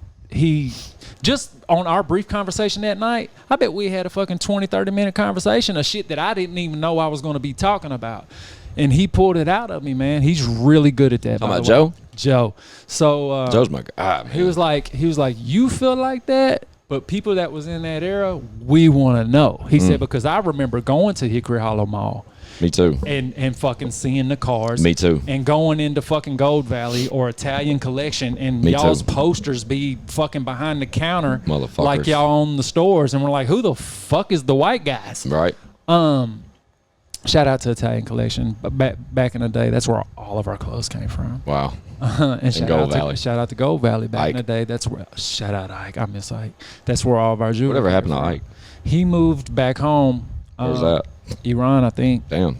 just on our brief conversation that night, I bet we had a fucking 20, 30-minute conversation of shit that I didn't even know I was going to be talking about. And he pulled it out of me, man. He's really good at that. Talking about Joe? Joe. So Joe's my guy, man. He was like, you feel like that, but people that was in that era, we want to know. He said, because I remember going to Hickory Hollow Mall. Me too. And fucking seeing the cars. Me too. And going into fucking Gold Valley or Italian Collection and Me y'all's too. posters be fucking behind the counter Motherfuckers. like y'all own the stores, and we're like, who the fuck is the white guys? Right. Shout out to Italian Collection. Back in the day, that's where all of our clothes came from. Wow. And shout out to Gold Valley back Ike. in the day. That's where shout out Ike. I miss Ike. That's where all of our jewelry. Whatever happened came to from. Ike? He moved back home. Where's that? Iran, I think. Damn.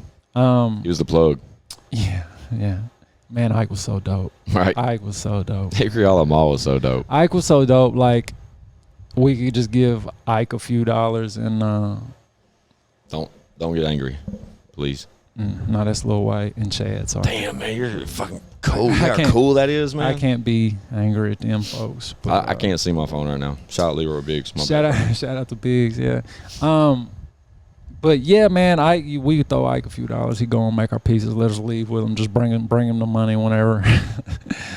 He was the plug. Yeah. Man, Ike was so dope. Right. Ike was so dope. Hickory Hollow Mall was so dope. Ike was so dope. Like, we could just give Ike a few dollars and Don't get angry, please. no, that's Lil White and Chad. Sorry. Damn, man, you're fucking cool. You know how cool that is, man. I can't be angry at them folks. But, I can't see my phone right now. Shout out Leroy Biggs. Shout out to Biggs, yeah. But yeah, man, we could throw Ike a few dollars. He go and make our pieces. Let us leave with him. Just bring him the money whenever.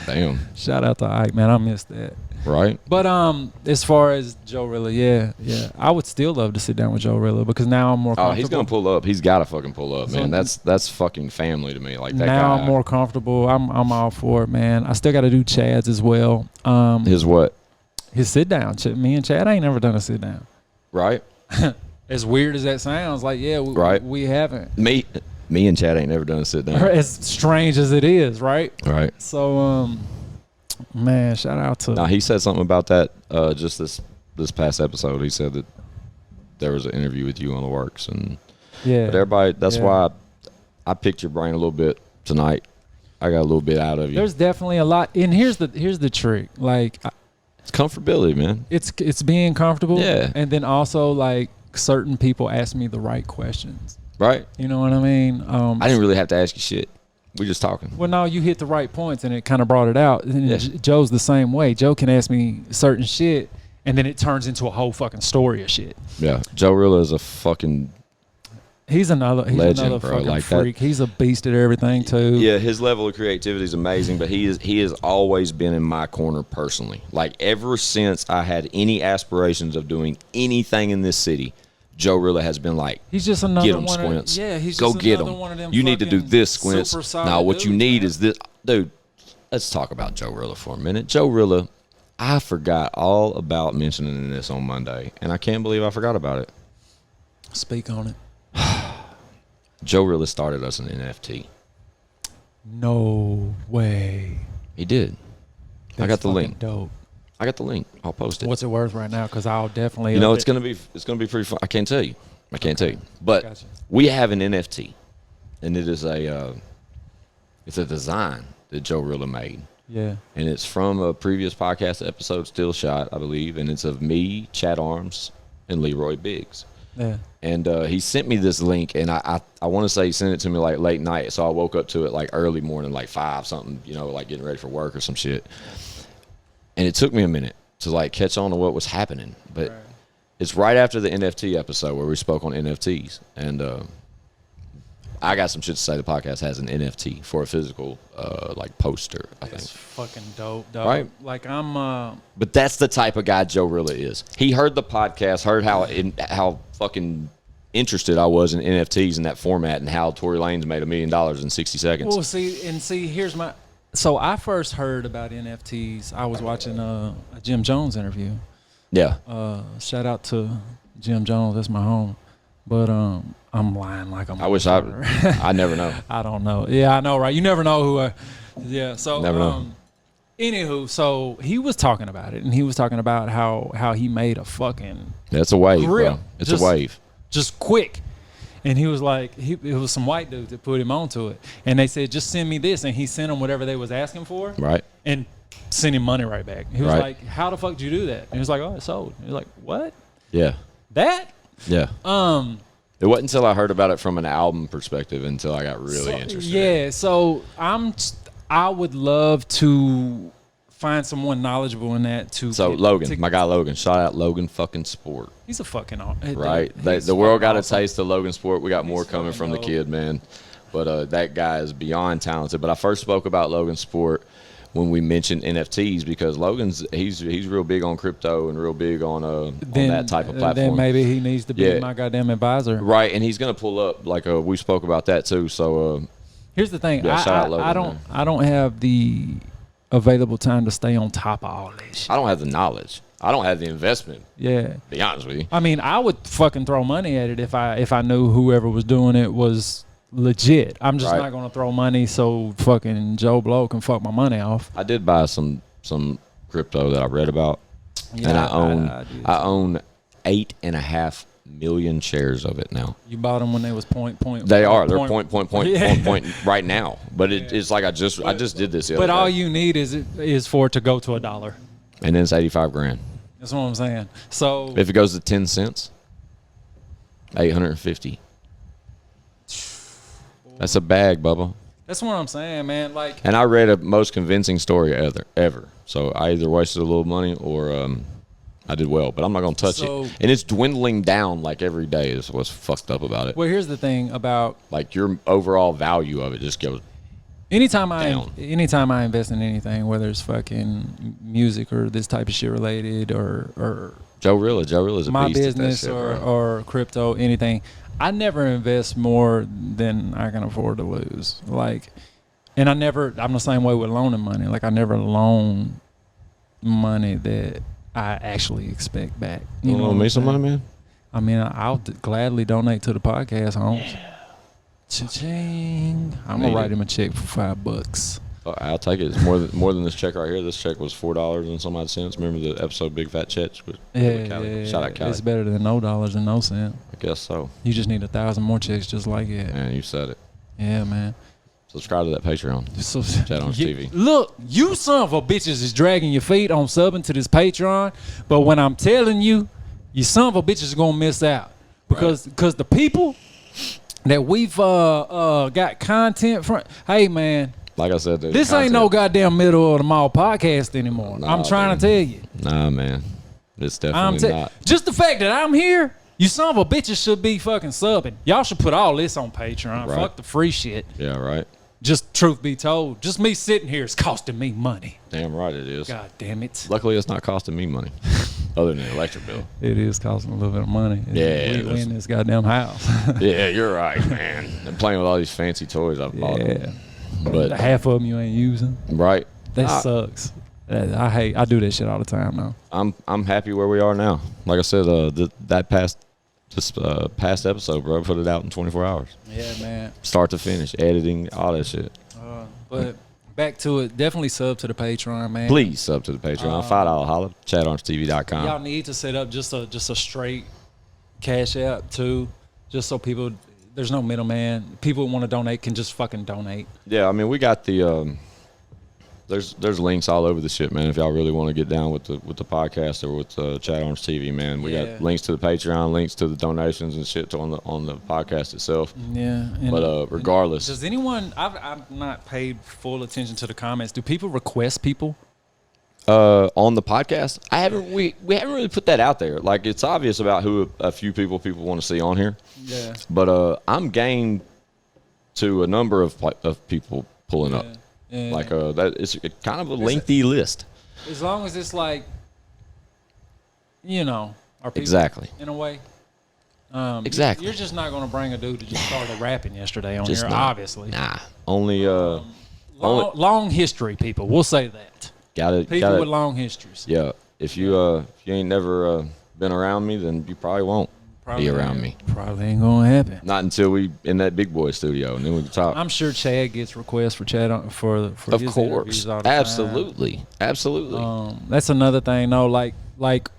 Damn. Shout out to Ike, man. I missed that. Right. But as far as Joe Rilla, yeah, I would still love to sit down with Joe Rilla because now I'm more comfortable. Oh, he's gonna pull up. He's gotta fucking pull up, man. That's fucking family to me. Like that now guy. I'm more comfortable. I'm all for it, man. I still got to do Chad's as well. His what? His sit down. Me and Chad ain't never done a sit down. Right. As weird as that sounds, like we haven't. Me and Chad ain't never done a sit down. As strange as it is, right? Right. So man, shout out to. Now he said something about that just this past episode. He said that there was an interview with you on the works, and yeah. But everybody, that's why I picked your brain a little bit tonight. I got a little bit out of you. There's definitely a lot, and here's the trick. Like, it's comfortability, man. It's being comfortable. Yeah. And then also like certain people ask me the right questions. Right. You know what I mean? I didn't really have to ask you shit. We're just talking. Well, no, you hit the right points, and it kind of brought it out. And Joe's the same way. Joe can ask me certain shit, and then it turns into a whole fucking story of shit. Yeah, Joe Rilla is a fucking. He's another legend, bro. fucking Like freak. He's a beast at everything too. Yeah, his level of creativity is amazing, but he has always been in my corner personally. Like ever since I had any aspirations of doing anything in this city, Joe Rilla has been like, he's just another get him, one. Squints. He's go just get another him. one of them. You need to do this, Squints. Now what you need is this, dude. Let's talk about Joe Rilla for a minute. Joe Rilla, I forgot all about mentioning this on Monday, and I can't believe I forgot about it. Speak on it. Joe Rilla started us an NFT. No way. He did. I got the link. Dope. I got the link. I'll post it. What's it worth right now? Because I'll definitely. You know, it's gonna be pretty fun. I can't tell you. But we have an NFT, and it is it's a design that Joe Rilla made. Yeah. And it's from a previous podcast episode, Still Shot, I believe, and it's of me, Chad Arms, and Leroy Biggs. Yeah. And he sent me this link, and I want to say he sent it to me like late night, so I woke up to it like early morning, like 5 something, you know, like getting ready for work or some shit. And it took me a minute to like catch on to what was happening, but it's right after the NFT episode where we spoke on NFTs, and I got some shit to say. The podcast has an NFT for a physical like poster, I think. It's fucking dope, dog. Right? Like I'm But that's the type of guy Joe Rilla is. He heard the podcast, heard how fucking interested I was in NFTs in that format, and how Tory Lanez made $1 million in 60 seconds. Well, see, here's my. So I first heard about NFTs. I was watching a Jim Jones interview. Yeah. Shout out to Jim Jones. That's my home. But I'm lying like I'm. I wish I never know. I don't know. Yeah, I know, right? You never know who. Yeah. So never know. Anywho, so he was talking about it, and he was talking about how he made a fucking. It's a wave, grill. Bro. It's a wave. Just quick. And he was like, it was some white dudes that put him onto it, and they said, just send me this, and he sent them whatever they was asking for, right? And sent him money right back. He was like, how the fuck did you do that? And he was like, oh, it sold. He was like, what? Yeah. That? Yeah. It wasn't until I heard about it from an album perspective until I got really interested. Yeah. So I would love to find someone knowledgeable in that too. So Logan, my guy Logan, shout out Logan fucking Sport. He's a fucking right. The world got a taste of Logan Sport. We got more coming from the kid, man. But that guy is beyond talented. But I first spoke about Logan Sport when we mentioned NFTs because Logan's he's real big on crypto and real big on that type of platform. Then maybe he needs to be my goddamn advisor. Right, and he's gonna pull up like we spoke about that too. So here's the thing. Yeah, shout out Logan, I don't have the available time to stay on top of all this shit. I don't have the knowledge. I don't have the investment. Yeah. To be honest with you. I mean, I would fucking throw money at it if I knew whoever was doing it was legit. I'm just not gonna throw money so fucking Joe Blow can fuck my money off. I did buy some crypto that I read about, and I own 8.5 million shares of it now. You bought them when they was point. They're point right now. But it's like I just did this. But all you need is for it to go to $1, and then it's 85 grand. That's what I'm saying. So if it goes to 10 cents, 850. That's a bag, Bubba. That's what I'm saying, man. Like, and I read a most convincing story ever. So I either wasted a little money or I did well, but I'm not gonna touch it. And it's dwindling down like every day is what's fucked up about it. Well, here's the thing about like your overall value of it just goes. Anytime I invest in anything, whether it's fucking music or this type of shit related or Joe Rilla is a my beast business at that shit, or crypto, anything. I never invest more than I can afford to lose. Like, and I'm the same way with loaning money. Like, I never loan money that I actually expect back. You know, make some money, man. I mean, I'll gladly donate to the podcast, Holmes. Yeah. Cha-ching. I'm gonna write him a check for $5. I'll take it. It's more than this check right here. This check was $4 and some odd cents. Remember the episode Big Fat Checks? Yeah. Shout out Cali. It's better than $0 and no cent. I guess so. You just need 1,000 more checks just like it. Man, you said it. Yeah, man. Subscribe to that Patreon. Chat on TV. Look, you son of a bitches is dragging your feet on subbing to this Patreon, but when I'm telling you, you son of a bitches are gonna miss out because the people that we've got content from. Hey, man. Like I said, this ain't no goddamn middle of the mall podcast anymore. Nah, I'm trying to tell you. Nah, man. It's definitely not. Just the fact that I'm here, you son of a bitches should be fucking subbing. Y'all should put all this on Patreon. Right. Fuck the free shit. Yeah, right. Just truth be told, just me sitting here is costing me money. Damn right it is. God damn it. Luckily, it's not costing me money, other than the electric bill. It is costing a little bit of money. Yeah. We in this goddamn house. Yeah, you're right, man. I'm playing with all these fancy toys I've bought. Yeah. But half of them you ain't using. Right. That sucks. I do that shit all the time though. I'm happy where we are now. Like I said, that past episode, bro, put it out in 24 hours. Yeah, man. Start to finish, editing, all that shit. But back to it, definitely sub to the Patreon, man. Please sub to the Patreon. $5 holla. ChatOrangeTV.com. Y'all need to set up just a straight Cash App too, just so people. There's no middleman. People who want to donate can just fucking donate. Yeah, I mean, we got the there's links all over the shit, man. If y'all really want to get down with the podcast or with Chat Orange TV, man, we got links to the Patreon, links to the donations and shit on the podcast itself. Yeah, but regardless, does anyone? I've not paid full attention to the comments. Do people request people? On the podcast, we haven't really put that out there. Like, it's obvious about who a few people want to see on here. Yeah. But I'm game to a number of people pulling up. Yeah. Like that it's kind of a lengthy list. As long as it's like, are people exactly in a way. Exactly. You're just not going to bring a dude that just started rapping yesterday on just here, not. obviously. Nah. Only long history people. We'll say that. People with long histories. Yeah. If you ain't never been around me, then you probably won't be around me. Probably ain't gonna happen. Not until we in that big boy studio, and then we can talk. I'm sure Chad gets requests for Chad for of his course, interviews all the absolutely, time. absolutely. That's another thing, though. Like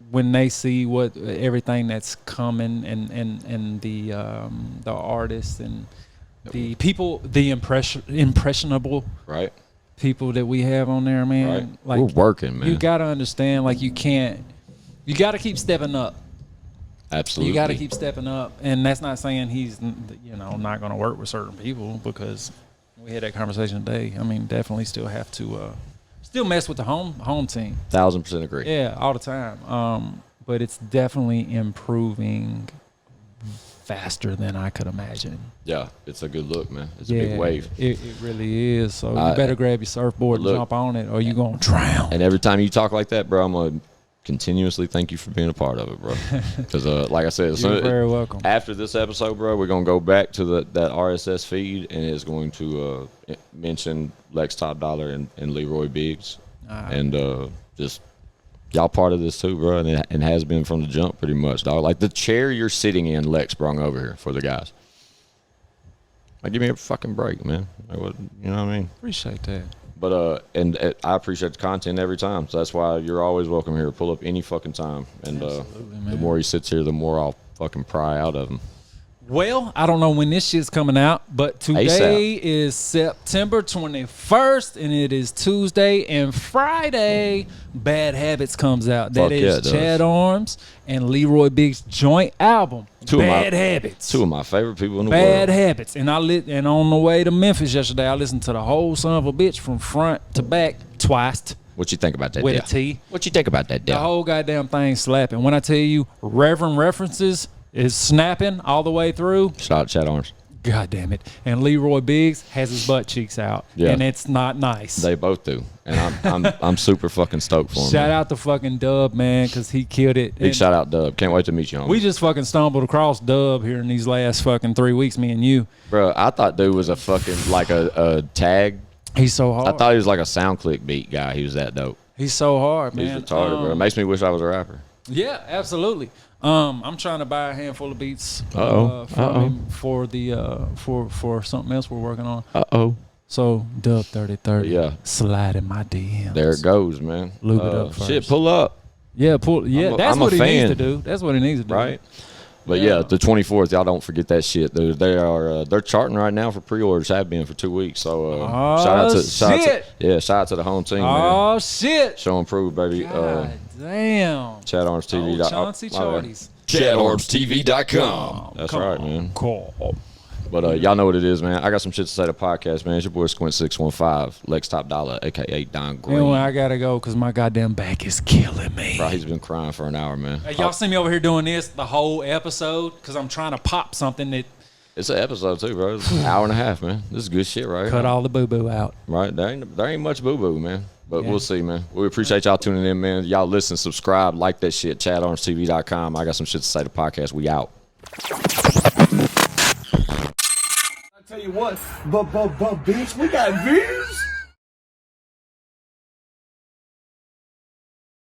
when they see what everything that's coming and the artists and the people, the impressionable right people that we have on there, man. Right. Like we're working, man. You gotta understand, like you gotta keep stepping up. Absolutely. You got to keep stepping up, and that's not saying he's, not going to work with certain people, because we had that conversation today. I mean, definitely still have to still mess with the home team. 1000% agree. Yeah, all the time. But it's definitely improving faster than I could imagine. Yeah, it's a good look, man. It's a big wave. It really is. So you better grab your surfboard and jump on it, or you're going to drown. And every time you talk like that, bro, I'm going to continuously thank you for being a part of it, bro. Because like I said, you're very welcome. After this episode, bro, we're gonna go back to that RSS feed, and it's going to mention Lex TopDollar and Leroy Biggs, and just y'all part of this too, bro, and has been from the jump pretty much, dog. Like the chair you're sitting in, Lex brung over here for the guys. Like, give me a fucking break, man. Like, what, you know what I mean? Appreciate that. But and I appreciate the content every time, so that's why you're always welcome here. Pull up any fucking time, and the more he sits here, the more I'll fucking pry out of him. Well, I don't know when this shit's coming out, but today is September 21st, and it is Tuesday, and Friday, Bad Habits comes out. That is Chad Arms and Leroy Biggs' joint album, Bad Habits. Two of my favorite people in the world. Bad Habits. And and on the way to Memphis yesterday, I listened to the whole son of a bitch from front to back twice. What you think about that? With a T. What you think about that? The whole goddamn thing slapping. When I tell you, Reverend References is snapping all the way through. Shout out Chad Arms. God damn it. And Leroy Biggs has his butt cheeks out. Yeah. And it's not nice. They both do. And I'm super fucking stoked for him. Shout out to fucking Dub, man, because he killed it. Big shout out Dub. Can't wait to meet you, homie. We just fucking stumbled across Dub here in these last fucking 3 weeks, me and you. Bro, I thought dude was a fucking, like a tag. He's so hard. I thought he was like a SoundClick beat guy. He was that dope. He's so hard, man. He's retarded, bro. It makes me wish I was a rapper. Yeah, absolutely. I'm trying to buy a handful of beats for something else we're working on. So Dub 3030, yeah, slide in my DMs. There it goes, man. Lube it up first. Shit, pull up. Yeah, pull. Yeah, that's what he needs to do. That's what he needs to do. Right. But yeah, the 24th, y'all don't forget that shit, dude. They're charting right now for pre-orders. Have been for 2 weeks. So shout out to the home team. Oh man. Shit! Show and prove, baby. God damn. ChadArmsTV. Chauncey Charties. ChadArmsTV.com. That's right, man. Cool. But y'all know what it is, man. I got some shit to say to podcast, man. It's your boy Squint615, Lex TopDollar, a.k.a. Don Green. And I got to go because my goddamn back is killing me. Bro, he's been crying for an hour, man. Hey, y'all see me over here doing this the whole episode because I'm trying to pop something that... It's an episode, too, bro. It's an hour and a half, man. This is good shit, right? Cut all the boo-boo out. Right. There ain't much boo-boo, man. But we'll see, man. We appreciate y'all tuning in, man. Y'all listen, subscribe, like that shit. ChadArmsTV.com. I got some shit to say to podcast. We out. Tell you what, but bitch, we got views.